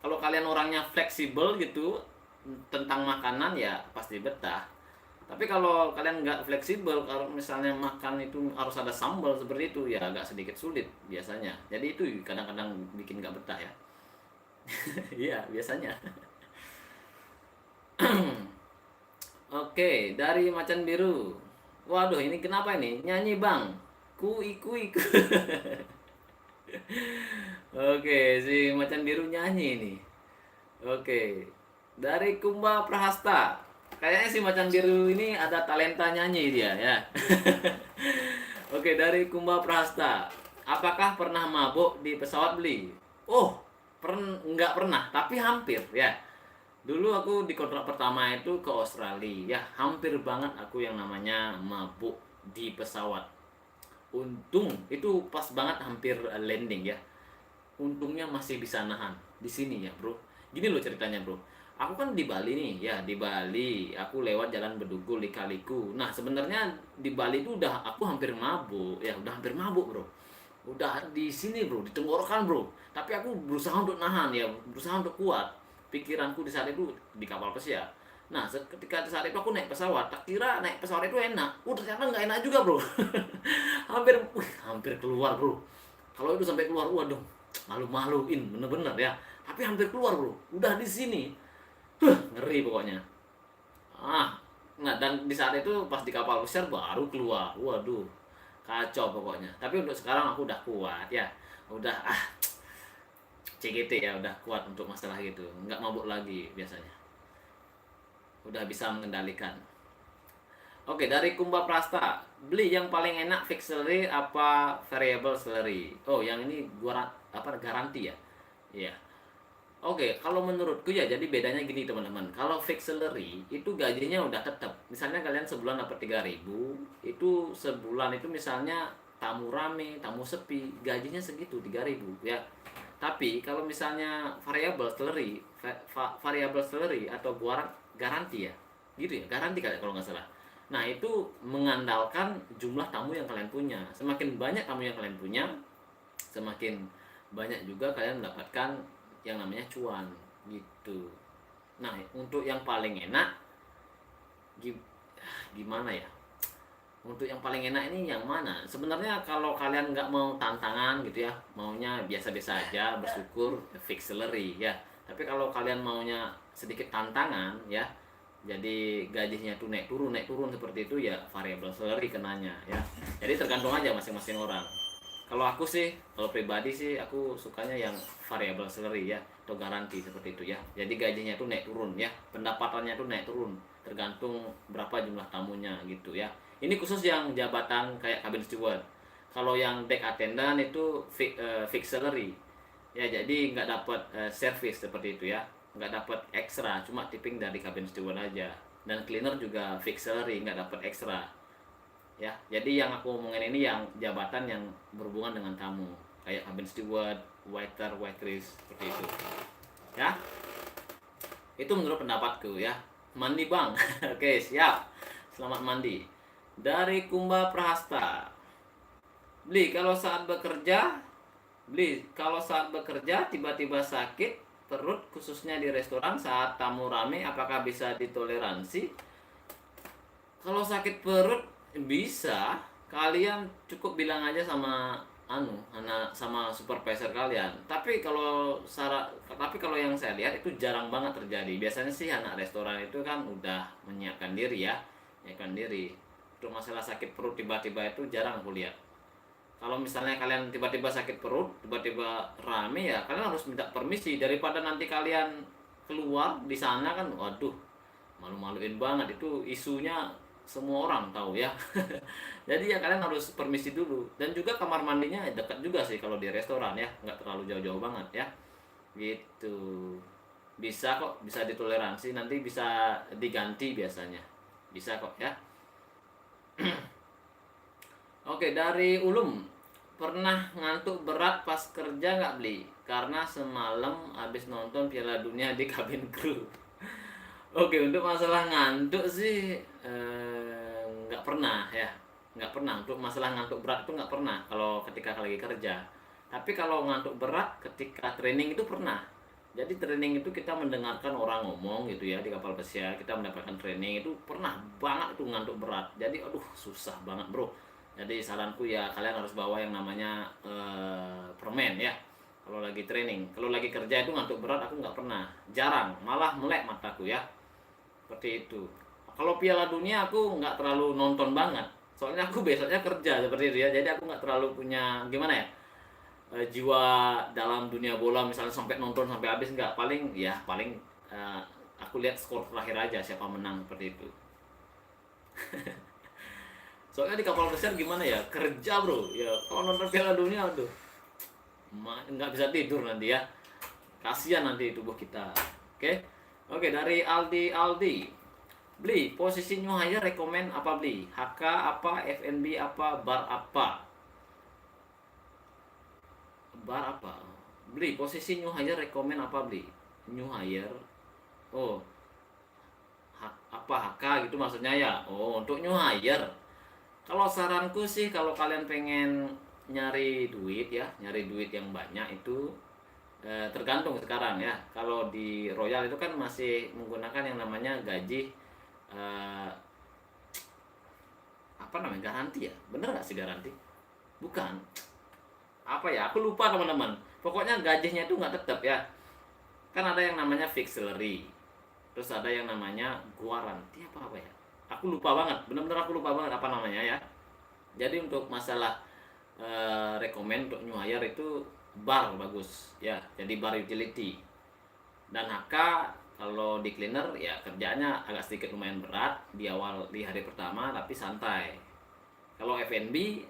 Kalau kalian orangnya fleksibel gitu tentang makanan ya pasti betah. Tapi kalau kalian nggak fleksibel, kalau misalnya makan itu harus ada sambal seperti itu ya agak sedikit sulit biasanya. Jadi itu kadang-kadang bikin nggak betah ya. Iya biasanya. Oke, dari Macan Biru. Waduh, ini kenapa ini? Nyanyi bang. Kui kui. Oke, si Macan Biru nyanyi ini. Oke. Dari Kumba Prahasta. Kayaknya si Macan Biru ini ada talenta nyanyi dia ya. Oke, dari Kumba Prahasta. Apakah pernah mabuk di pesawat beli? Oh, nggak pernah, tapi hampir ya. Dulu aku di kontrak pertama itu ke Australia, ya hampir banget aku yang namanya mabuk di pesawat. Untung itu pas banget hampir landing ya. Untungnya masih bisa nahan di sini ya bro. Gini loh ceritanya bro. Aku kan di Bali nih ya, di Bali aku lewat jalan Bedugul Lika-Liku. Nah sebenarnya di Bali itu udah aku hampir mabuk ya, udah hampir mabuk bro. Udah di sini bro, di tenggorokan bro. Tapi aku berusaha untuk nahan ya, berusaha untuk kuat. Pikiranku di saat itu di kapal pesiar. Nah, ketika saat itu aku naik pesawat, tak kira naik pesawat itu enak. Ternyata nggak enak juga bro. Hampir keluar bro. Kalau itu sampai keluar, waduh, malu-maluin bener-bener ya. Tapi hampir keluar bro. Udah di sini, ngeri pokoknya. Nah dan di saat itu pas di kapal pesiar baru keluar. Waduh, kacau pokoknya. Tapi untuk sekarang aku udah kuat ya. Udah CGT ya, udah kuat untuk masalah gitu. Nggak mabuk lagi biasanya. Udah bisa mengendalikan. Oke, dari Kumba Prasta, beli yang paling enak fixed salary apa variable salary? Oh, yang ini gua garansi ya. Iya. Oke, kalau menurutku ya jadi bedanya gini teman-teman. Kalau fixed salary itu gajinya udah tetap. Misalnya kalian sebulan dapat 3.000, itu sebulan itu misalnya tamu rame, tamu sepi, gajinya segitu 3.000 ya. Tapi kalau misalnya variable salary atau gua garansi ya. Gitu ya, garansi kali kalau nggak salah. Nah, itu mengandalkan jumlah tamu yang kalian punya. Semakin banyak tamu yang kalian punya, semakin banyak juga kalian mendapatkan yang namanya cuan gitu. Nah, untuk yang paling enak gimana ya? Untuk yang paling enak ini yang mana? Sebenarnya kalau kalian nggak mau tantangan gitu ya, maunya biasa-biasa aja, bersyukur fix salary ya. Tapi kalau kalian maunya sedikit tantangan ya, jadi gajinya tuh naik turun seperti itu ya, variable salary kenanya ya. Jadi tergantung aja masing-masing orang. Kalau aku sih, kalau pribadi sih aku sukanya yang variable salary ya, atau garansi seperti itu ya. Jadi gajinya tuh naik turun ya, pendapatannya tuh naik turun tergantung berapa jumlah tamunya gitu ya. Ini khusus yang jabatan kayak cabin steward. Kalau yang deck attendant itu fixed salary ya, jadi nggak dapat service seperti itu ya, nggak dapat ekstra, cuma tipping dari cabin steward aja. Dan cleaner juga fixed salary, nggak dapat ekstra ya. Jadi yang aku ngomongin ini yang jabatan yang berhubungan dengan tamu kayak cabin steward, waiter, waitress seperti itu ya. Itu menurut pendapatku ya. Mandi bang. Oke siap, selamat mandi. Dari Kumba Prahasta, beli kalau saat bekerja tiba-tiba sakit perut khususnya di restoran saat tamu rame, apakah bisa ditoleransi? Kalau sakit perut bisa, kalian cukup bilang aja sama sama supervisor kalian. Tapi kalau yang saya lihat itu jarang banget terjadi. Biasanya sih anak restoran itu kan udah menyiapkan diri ya, menyiapkan diri. Untuk masalah sakit perut tiba-tiba itu jarang aku lihat. Kalau misalnya kalian tiba-tiba sakit perut, tiba-tiba rame ya, kalian harus minta permisi daripada nanti kalian keluar di sana kan, waduh, malu-maluin banget itu isunya, semua orang tahu ya. Jadi ya kalian harus permisi dulu. Dan juga kamar mandinya dekat juga sih kalau di restoran ya, nggak terlalu jauh-jauh banget ya. Gitu. Bisa kok, bisa ditoleransi, nanti bisa diganti biasanya. Bisa kok ya. Oke, dari Ulum, pernah ngantuk berat pas kerja nggak beli? Karena semalam habis nonton Piala Dunia di kabin kru. Oke, untuk masalah ngantuk sih nggak pernah ya, nggak pernah. Untuk masalah ngantuk berat itu nggak pernah kalau ketika lagi kerja. Tapi kalau ngantuk berat ketika training itu pernah. Jadi training itu kita mendengarkan orang ngomong gitu ya di kapal pesiar, kita mendapatkan training itu pernah banget tuh ngantuk berat. Jadi aduh susah banget bro. Jadi saranku ya kalian harus bawa yang namanya permen ya. Kalau lagi training, kalau lagi kerja itu ngantuk berat aku nggak pernah, jarang, malah melek mataku ya. Seperti itu. Kalau Piala Dunia aku nggak terlalu nonton banget, soalnya aku besoknya kerja seperti itu ya. Jadi aku nggak terlalu punya gimana ya, jiwa dalam dunia bola misalnya sampai nonton sampai habis, nggak. Paling Aku lihat skor terakhir aja siapa menang seperti itu. Soalnya di kapal pesiar gimana ya, kerja bro ya, kalau nonton Piala Dunia aduh nggak bisa tidur nanti ya, kasihan nanti tubuh kita. Oke, dari Aldi, beli posisi new hire rekomen apa, beli HK apa, FNB apa, bar apa? Beli posisi new hire rekomen apa, beli new hire. Oh, apa HK gitu maksudnya ya. Oh, untuk new hire, kalau saranku sih kalau kalian pengen nyari duit ya, nyari duit yang banyak itu tergantung sekarang ya. Kalau di Royal itu kan masih menggunakan yang namanya gaji eh, apa namanya, garansi ya, bener nggak sih garansi? Bukan, apa ya, aku lupa teman-teman. Pokoknya gajinya itu nggak tetap ya. Kan ada yang namanya fixed salary, terus ada yang namanya guaranti apa ya, aku lupa banget, bener-bener aku lupa banget apa namanya ya. Jadi untuk masalah rekomend untuk new hire itu bar bagus ya, jadi bar utility. Dan HK kalau di cleaner ya kerjanya agak sedikit lumayan berat di awal, di hari pertama, tapi santai. Kalau FNB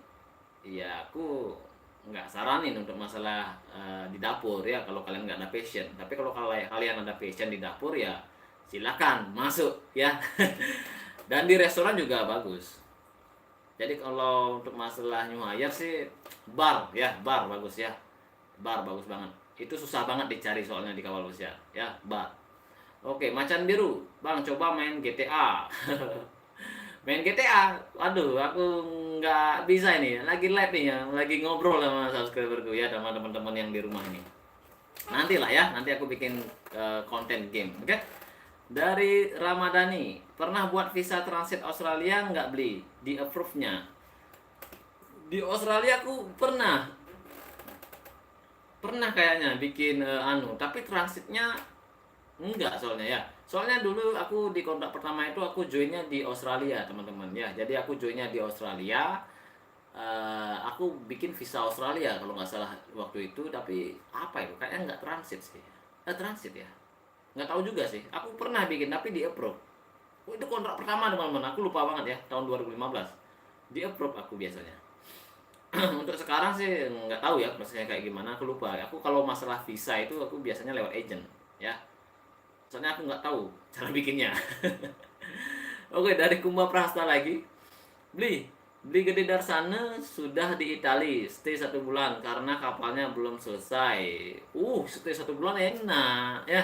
ya aku nggak saranin untuk masalah di dapur ya, kalau kalian nggak ada passion. Tapi kalau kalian ada passion di dapur ya silakan masuk ya. Dan di restoran juga bagus. Jadi kalau untuk masalah new hire sih bar ya, bar bagus ya, bar bagus banget. Itu susah banget dicari soalnya di kapal pesiar ya, bar. Oke, Macan Biru, bang coba main GTA. Main GTA, aduh aku nggak bisa ini, lagi live nih ya, lagi ngobrol sama subscriberku ya, sama teman-teman yang di rumah ini. Nanti lah ya, nanti aku bikin konten game, oke? Dari Ramadhani, pernah buat visa transit Australia nggak, beli? Di approve-nya. Di Australia aku pernah kayaknya bikin tapi transitnya enggak soalnya ya. Soalnya dulu aku di kontrak pertama itu aku joinnya di Australia teman-teman ya. Jadi aku joinnya di Australia. Aku bikin visa Australia kalau nggak salah waktu itu, tapi apa itu kayaknya nggak transit sih. Transit ya, nggak tahu juga sih. Aku pernah bikin tapi di approve. Oh, itu kontrak pertama teman-teman, aku lupa banget ya, tahun 2015 di approve aku biasanya. Untuk sekarang sih nggak tahu ya prosesnya kayak gimana, aku lupa. Aku kalau masalah visa itu aku biasanya lewat agent ya, soalnya aku nggak tahu cara bikinnya. Oke, dari Kumba Prasta lagi, beli beli Gede Darsana sudah di Itali, stay 1 bulan karena kapalnya belum selesai. Stay 1 bulan enak ya.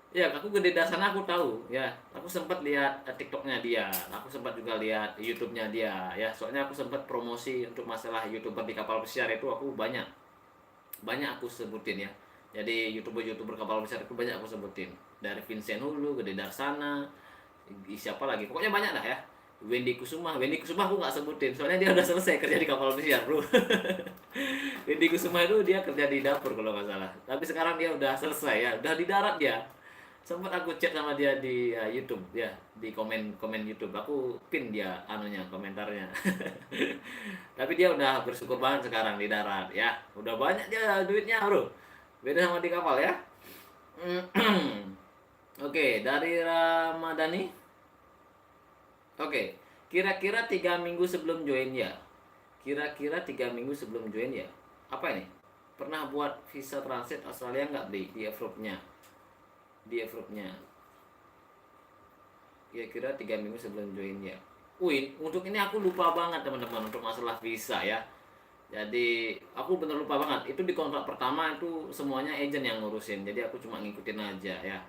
Ya, aku Gede Darsana aku tahu ya. Aku sempat lihat TikToknya dia. Aku sempat juga lihat YouTube-nya dia ya. Soalnya aku sempat promosi untuk masalah YouTuber di kapal pesiar itu, aku banyak aku sebutin ya. Jadi YouTuber kapal pesiar itu banyak aku sebutin. Dari Vincent Hulu, Gede Darsana, siapa lagi? Pokoknya banyak lah ya. Wendy Kusuma aku nggak sebutin soalnya dia udah selesai kerja di kapal pesiar bro. Wendy Kusuma itu dia kerja di dapur kalau nggak salah, tapi sekarang dia udah selesai ya, udah di darat dia. Sempat aku chat sama dia di YouTube ya, di komen YouTube aku pin dia komentarnya. Tapi dia udah bersyukur banget sekarang di darat ya, udah banyak dia duitnya bro, beda sama di kapal ya. Oke, dari Ramadhani, oke, kira-kira 3 minggu sebelum join ya. Kira-kira 3 minggu sebelum join ya. Apa ini? Pernah buat visa transit Australia nggak, beli? Di approve-nya. Kira-kira 3 minggu sebelum join ya. Untuk ini aku lupa banget teman-teman untuk masalah visa ya. Jadi aku bener lupa banget. Itu di kontrak pertama itu semuanya agent yang ngurusin. Jadi aku cuma ngikutin aja ya.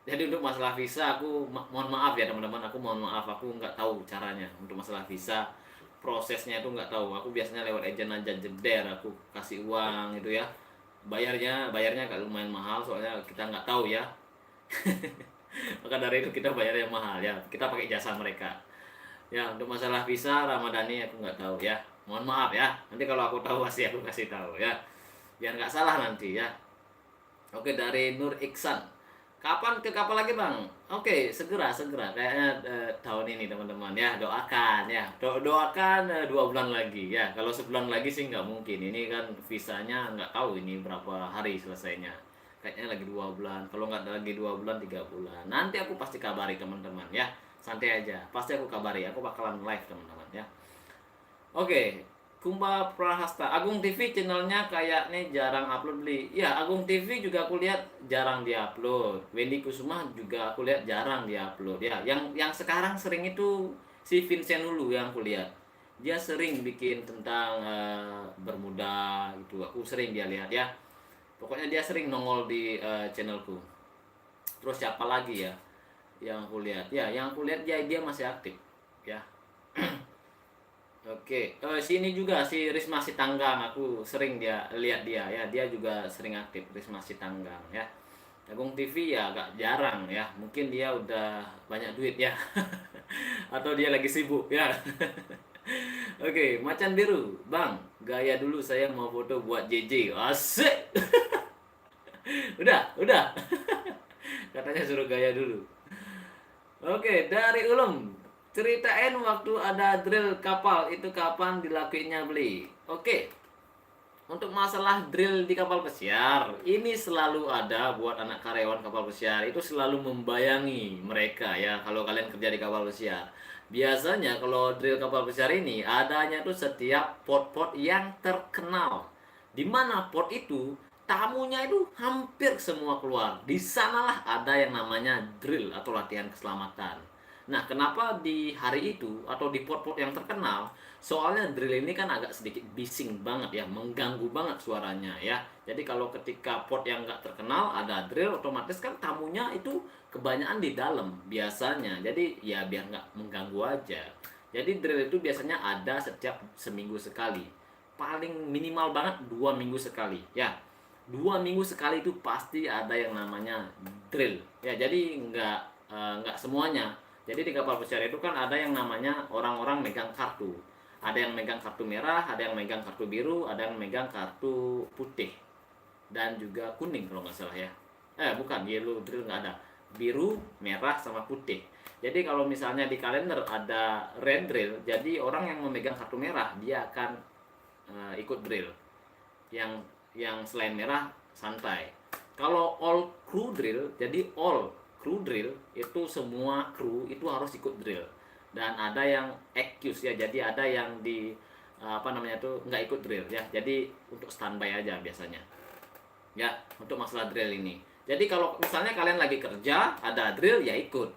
Jadi untuk masalah visa aku mohon maaf ya teman-teman, aku mohon maaf, aku nggak tahu caranya untuk masalah visa, prosesnya itu nggak tahu. Aku biasanya lewat agent aja, jeder, aku kasih uang gitu ya. Bayarnya kalau lumayan mahal soalnya kita nggak tahu ya. Maka dari itu kita bayarnya mahal ya, kita pakai jasa mereka. Ya untuk masalah visa Ramadhani aku nggak tahu ya, mohon maaf ya. Nanti kalau aku tahu pasti aku kasih tahu ya, biar nggak salah nanti ya. Oke, dari Nur Iksan, kapan ke kapal lagi bang? Oke, segera kayaknya tahun ini teman-teman ya, doakan ya, doakan 2 bulan lagi ya. Kalau sebulan lagi sih nggak mungkin, ini kan visanya nggak tahu ini berapa hari selesainya. kayaknya lagi 2 bulan, kalau nggak lagi 2 bulan 3 bulan. Nanti aku pasti kabari teman-teman ya, santai aja, pasti aku kabari, aku bakalan live teman-teman ya. Oke, Kumba Prahasta, Agung TV channelnya kayaknya jarang upload beli. Ya, Agung TV juga aku lihat jarang diupload. Wendy Kusuma juga aku lihat jarang diupload ya. Yang sekarang sering itu si Vincent dulu yang aku lihat. Dia sering bikin tentang Bermuda gitu. Aku sering dia lihat ya. Pokoknya dia sering nongol di channelku. Terus siapa lagi ya yang aku lihat? Ya, yang aku lihat dia masih aktif ya. Oke, sini juga si Risma Sitanggang, aku sering lihat dia ya, dia juga sering aktif Risma Sitanggang ya. Agung TV ya agak jarang ya, mungkin dia udah banyak duit ya, atau dia lagi sibuk ya. Oke, Macan Biru, Bang, gaya dulu saya mau foto buat JJ, asik. Udah, katanya suruh gaya dulu. Oke, dari Ulum, ceritain waktu ada drill kapal itu kapan dilakuinnya beli. Oke, untuk masalah drill di kapal pesiar, ini selalu ada buat anak karyawan kapal pesiar. Itu selalu membayangi mereka ya kalau kalian kerja di kapal pesiar. Biasanya kalau drill kapal pesiar ini adanya tuh setiap port-port yang terkenal. Di mana port itu tamunya itu hampir semua keluar. Di sanalah ada yang namanya drill atau latihan keselamatan. Nah, kenapa di hari itu atau di port-port yang terkenal? Soalnya drill ini kan agak sedikit bising banget ya, mengganggu banget suaranya ya. Jadi kalau ketika port yang nggak terkenal ada drill, otomatis kan tamunya itu kebanyakan di dalam biasanya. Jadi ya biar nggak mengganggu aja. Jadi drill itu biasanya ada setiap seminggu sekali. Paling minimal banget 2 minggu sekali ya. 2 minggu sekali itu pasti ada yang namanya drill ya. Jadi nggak semuanya. Jadi di kapal pesiar itu kan ada yang namanya orang-orang megang kartu. Ada yang megang kartu merah, ada yang megang kartu biru, ada yang megang kartu putih dan juga kuning kalau nggak salah ya. Bukan, yellow drill nggak ada. Biru, merah sama putih. Jadi kalau misalnya di kalender ada red drill, jadi orang yang memegang kartu merah dia akan ikut drill. Yang selain merah santai. Kalau all crew drill, jadi all crew drill itu semua kru itu harus ikut drill. Dan ada yang excuse ya, jadi ada yang di apa namanya tuh nggak ikut drill ya, jadi untuk standby aja biasanya ya untuk masalah drill ini. Jadi kalau misalnya kalian lagi kerja ada drill ya ikut,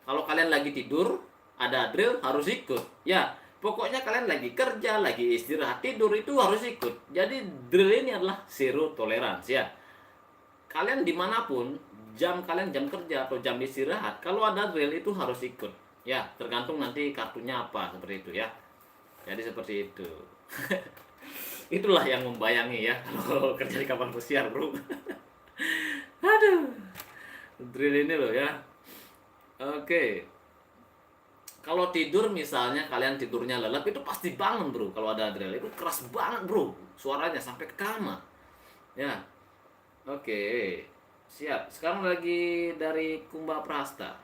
kalau kalian lagi tidur ada drill harus ikut ya. Pokoknya kalian lagi kerja, lagi istirahat, tidur itu harus ikut. Jadi drill ini adalah zero tolerance ya. Kalian dimanapun, kalian jam kerja atau jam istirahat, kalau ada drill itu harus ikut ya, tergantung nanti kartunya apa, seperti itu ya. Jadi seperti itu. Itulah yang membayangi ya kalau kerja di kapal pesiar bro. Aduh, drill ini loh ya. Oke, kalau tidur misalnya kalian tidurnya lelap itu pasti bangun bro. Kalau ada drill itu keras banget bro, suaranya sampai ke kamar ya. Oke, siap. Sekarang lagi dari Kumba Prasta.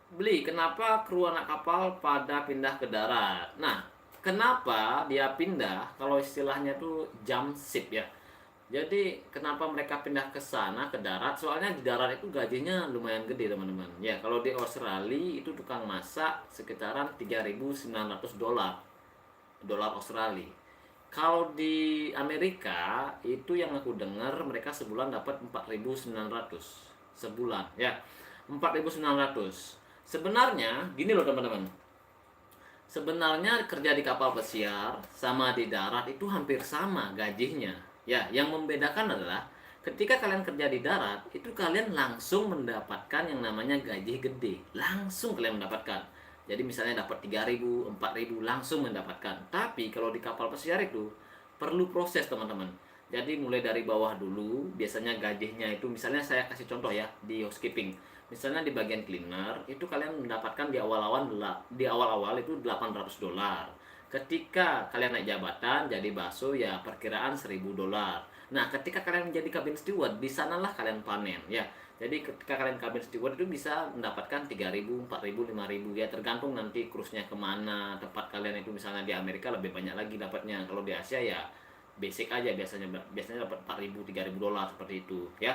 Beli, kenapa kru anak kapal pada pindah ke darat? Nah, kenapa dia pindah? Kalau istilahnya tuh jump ship ya. Jadi kenapa mereka pindah ke sana, ke darat? Soalnya di darat itu gajinya lumayan gede teman-teman. Ya, kalau di Australia itu tukang masak sekitaran 3.900 dolar Australia. Kalau di Amerika itu yang aku dengar mereka sebulan dapat 4.900 sebulan ya. 4.900. Sebenarnya gini loh teman-teman. Sebenarnya kerja di kapal pesiar sama di darat itu hampir sama gajinya. Ya, yang membedakan adalah ketika kalian kerja di darat itu kalian langsung mendapatkan yang namanya gaji gede. Langsung kalian mendapatkan. Jadi misalnya dapat 3.000, 4.000 langsung mendapatkan. Tapi kalau di kapal pesiar itu perlu proses teman-teman. Jadi mulai dari bawah dulu, biasanya gajinya itu misalnya saya kasih contoh ya di housekeeping. Misalnya di bagian cleaner itu kalian mendapatkan di awal-awal itu 800 dolar. Ketika kalian naik jabatan jadi baso ya perkiraan 1.000 dolar. Nah, ketika kalian menjadi cabin steward di sanalah kalian panen ya. Jadi ketika kalian cabin steward itu bisa mendapatkan 3.000, 4.000, 5.000 ya, tergantung nanti cruise-nya kemana. Tempat kalian itu misalnya di Amerika lebih banyak lagi dapatnya. Kalau di Asia ya basic aja, biasanya dapat 4.000 3.000 dolar seperti itu ya.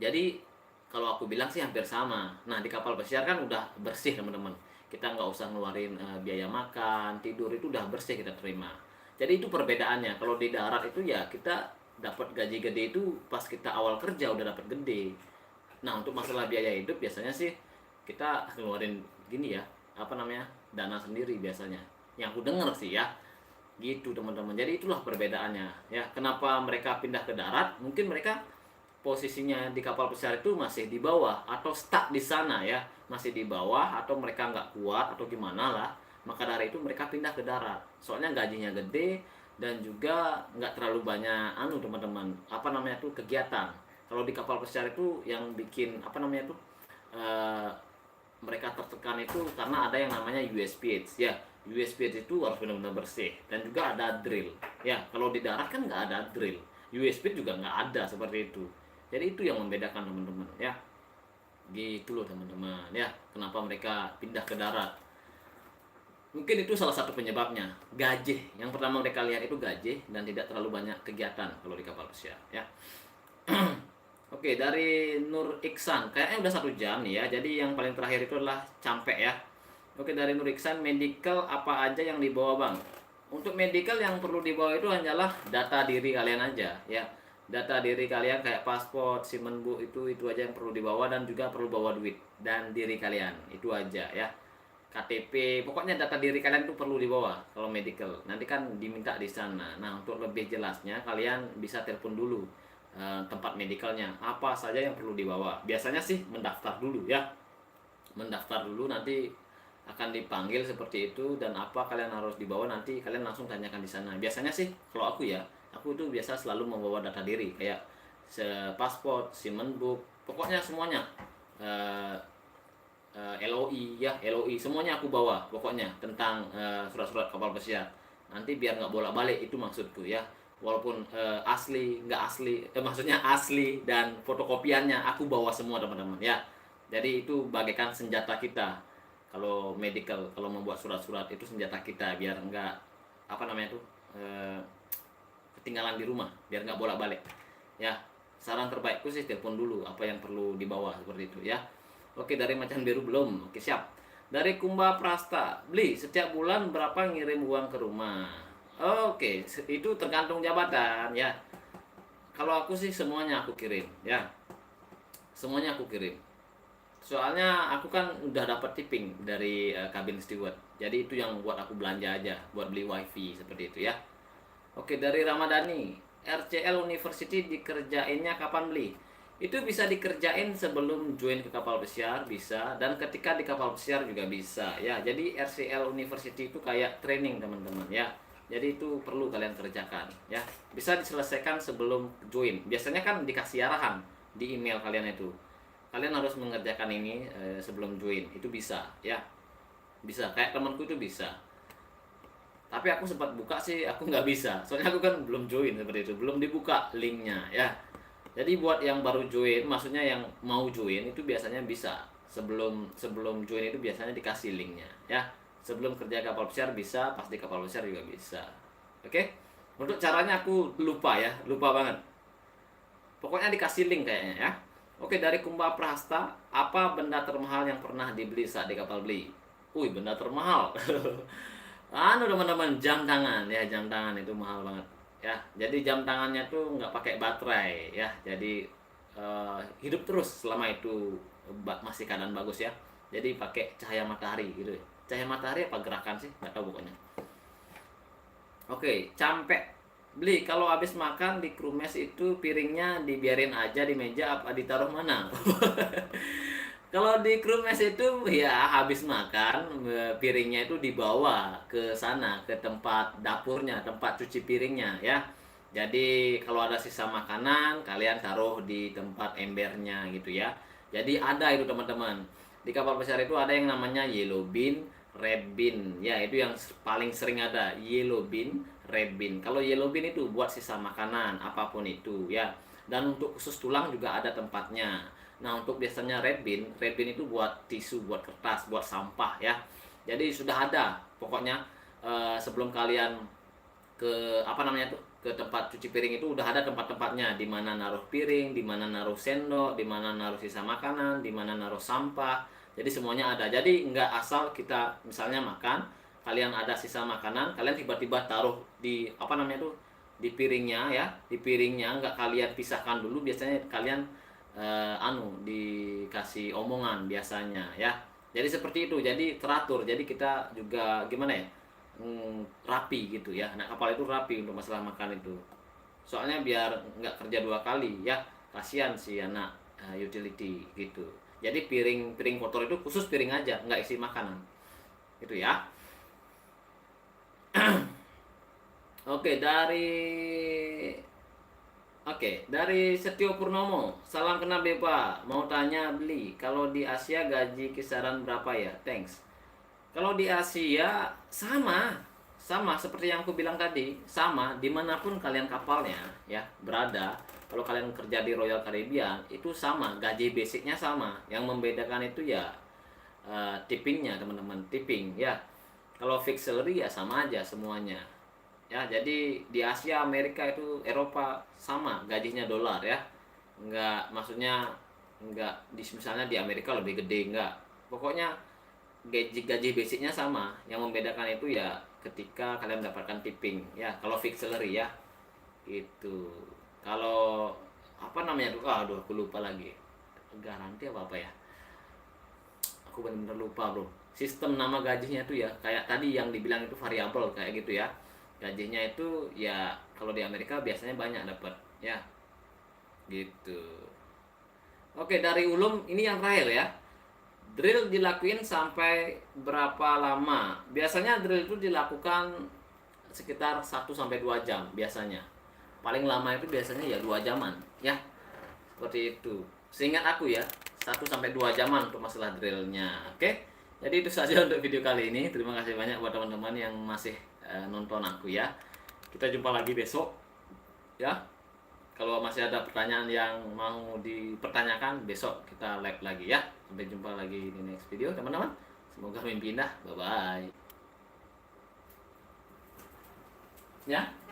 Jadi kalau aku bilang sih hampir sama. Nah di kapal pesiar kan udah bersih teman-teman, kita nggak usah ngeluarin biaya makan, tidur, itu udah bersih kita terima. Jadi itu perbedaannya. Kalau di darat itu ya kita dapat gaji gede itu pas kita awal kerja udah dapat gede. Nah untuk masalah biaya hidup biasanya sih kita ngeluarin gini ya, apa namanya, dana sendiri biasanya, yang aku denger sih ya gitu teman-teman. Jadi itulah perbedaannya ya, kenapa mereka pindah ke darat. Mungkin mereka posisinya di kapal pesiar itu masih di bawah atau stuck di sana ya, masih di bawah, atau mereka nggak kuat atau gimana lah, maka dari itu mereka pindah ke darat. Soalnya gajinya gede dan juga nggak terlalu banyak teman-teman, apa namanya tuh, kegiatan. Kalau di kapal pesiar itu yang bikin apa namanya tuh, eh, mereka tertekan itu karena ada yang namanya USPH ya. USPH itu harus benar-benar bersih dan juga ada drill ya. Kalau di darat kan nggak ada drill, USPH juga nggak ada seperti itu. Jadi itu yang membedakan teman-teman ya, gitu loh teman-teman ya, kenapa mereka pindah ke darat. Mungkin itu salah satu penyebabnya, gaji. Yang pertama mereka lihat itu gaji dan tidak terlalu banyak kegiatan kalau di kapal pesiar ya. Oke, dari Nur Iksan, kayaknya udah 1 jam nih ya. Jadi yang paling terakhir itu adalah Campe ya. Oke, dari Nur Iksan, medical apa aja yang dibawa bang? Untuk medical yang perlu dibawa itu hanyalah data diri kalian aja ya. Data diri kalian kayak paspor, SIM book, itu aja yang perlu dibawa, dan juga perlu bawa duit dan diri kalian. Itu aja ya. KTP, pokoknya data diri kalian itu perlu dibawa kalau medical. Nanti kan diminta di sana. Nah, untuk lebih jelasnya kalian bisa telepon dulu tempat medicalnya, apa saja yang perlu dibawa. Biasanya sih mendaftar dulu ya. Mendaftar dulu, nanti akan dipanggil seperti itu, dan apa kalian harus dibawa nanti kalian langsung tanyakan di sana. Biasanya sih kalau aku ya, aku itu biasa selalu membawa data diri kayak paspor, SIM book, pokoknya semuanya. LOI ya, LOI semuanya aku bawa pokoknya tentang surat-surat kapal pesiar. Nanti biar nggak bolak-balik, itu maksudku ya. Walaupun asli nggak asli, maksudnya asli dan fotokopiannya aku bawa semua teman-teman ya. Jadi itu bagaikan senjata kita kalau medical, kalau membuat surat-surat itu senjata kita, biar nggak apa namanya tuh, ketinggalan di rumah, biar nggak bolak-balik ya. Saran terbaikku sih telepon dulu apa yang perlu dibawa seperti itu ya. Oke, dari Macan Biru belum. Oke, siap. Dari Kumba Prasta, beli setiap bulan berapa ngirim uang ke rumah? Oke, itu tergantung jabatan ya. Kalau aku sih semuanya aku kirim ya. Semuanya aku kirim. Soalnya aku kan udah dapat tipping dari kabin steward. Jadi itu yang buat aku belanja aja, buat beli wifi seperti itu ya. Oke, dari Ramadhani, RCL University dikerjainnya kapan beli? Itu bisa dikerjain sebelum join ke kapal pesiar bisa, dan ketika di kapal pesiar juga bisa ya. Jadi RCL University itu kayak training teman-teman ya. Jadi itu perlu kalian kerjakan ya. Bisa diselesaikan sebelum join. Biasanya kan dikasih arahan di email kalian itu. Kalian harus mengerjakan ini sebelum join. Itu bisa ya. Bisa, kayak temanku itu bisa. Tapi aku sempat buka sih, aku nggak bisa. Soalnya aku kan belum join seperti itu, belum dibuka linknya ya. Jadi buat yang baru join, maksudnya yang mau join itu biasanya bisa sebelum join itu biasanya dikasih linknya ya. Sebelum kerja kapal pesiar bisa, pas di kapal pesiar juga bisa. Oke? Untuk caranya aku lupa ya, lupa banget. Pokoknya dikasih link kayaknya ya. Oke, dari Kumba Prahasta, apa benda termahal yang pernah dibeli saat di kapal beli? Wih, benda termahal. Teman-teman, jam tangan ya, jam tangan itu mahal banget ya. Jadi jam tangannya tuh nggak pakai baterai ya, jadi hidup terus selama itu masih keadaan bagus ya. Jadi pakai cahaya matahari gitu ya. Cahaya matahari apa gerakan sih, nggak tahu pokoknya. Oke, Campe, beli kalau habis makan di kru mes itu piringnya dibiarin aja di meja apa ditaruh mana? Kalau di kru mes itu ya habis makan piringnya itu dibawa ke sana, ke tempat dapurnya, tempat cuci piringnya ya. Jadi kalau ada sisa makanan kalian taruh di tempat embernya gitu ya. Jadi ada itu teman-teman. Di kapal pesiar itu ada yang namanya yellow bin, red bin. Ya, itu yang paling sering ada, yellow bin, red bin. Kalau yellow bin itu buat sisa makanan apapun itu ya. Dan untuk khusus tulang juga ada tempatnya. Nah, untuk biasanya red bin itu buat tisu, buat kertas, buat sampah ya. Jadi sudah ada pokoknya sebelum kalian ke apa namanya tuh, ke tempat cuci piring itu udah ada tempat-tempatnya, di mana naruh piring, di mana naruh sendok, di mana naruh sisa makanan, di mana naruh sampah. Jadi semuanya ada. Jadi nggak asal kita misalnya makan, kalian ada sisa makanan, kalian tiba-tiba taruh di apa namanya tuh, di piringnya ya, di piringnya nggak kalian pisahkan dulu. Biasanya kalian dikasih omongan biasanya ya. Jadi seperti itu. Jadi teratur. Jadi kita juga gimana ya? Rapi gitu ya. Anak kapal itu rapi untuk masalah makan itu. Soalnya biar nggak kerja 2 kali ya. Kasihan si anak utility gitu. Jadi piring kotor itu khusus piring aja, nggak isi makanan. Gitu ya. Oke, dari Setio Purnomo. Salam kenal Bepa. Mau tanya beli, kalau di Asia gaji kisaran berapa ya? Thanks. Kalau di Asia sama seperti yang aku bilang tadi, sama dimanapun kalian kapalnya ya berada. Kalau kalian kerja di Royal Caribbean itu sama, gaji basicnya sama. Yang membedakan itu ya tippingnya teman-teman, tipping ya. Kalau fixed salary ya sama aja semuanya. Ya, jadi di Asia, Amerika itu Eropa sama gajinya dolar ya. Enggak, maksudnya enggak misalnya di Amerika lebih gede enggak. Pokoknya gaji basicnya sama. Yang membedakan itu ya ketika kalian mendapatkan tipping ya. Kalau fixed salary ya. Itu. Kalau apa namanya tuh? Aduh, aku lupa lagi. Garanti apa ya? Aku benar-benar lupa, Bro. Sistem nama gajinya tuh ya kayak tadi yang dibilang itu variabel kayak gitu ya. Gajinya itu ya kalau di Amerika biasanya banyak dapat ya gitu. Oke, dari Ulum ini yang terakhir ya. Drill dilakuin sampai berapa lama? Biasanya drill itu dilakukan sekitar 1 sampai 2 jam biasanya. Paling lama itu biasanya ya 2 jaman ya. Seperti itu. Seingat aku ya, 1 sampai 2 jaman untuk masalah drillnya. Oke. Jadi itu saja untuk video kali ini. Terima kasih banyak buat teman-teman yang masih nonton aku ya. Kita jumpa lagi besok ya. Kalau masih ada pertanyaan yang mau dipertanyakan, besok kita live lagi ya. Sampai jumpa lagi di next video teman-teman. Semoga mimpi indah. Bye bye ya.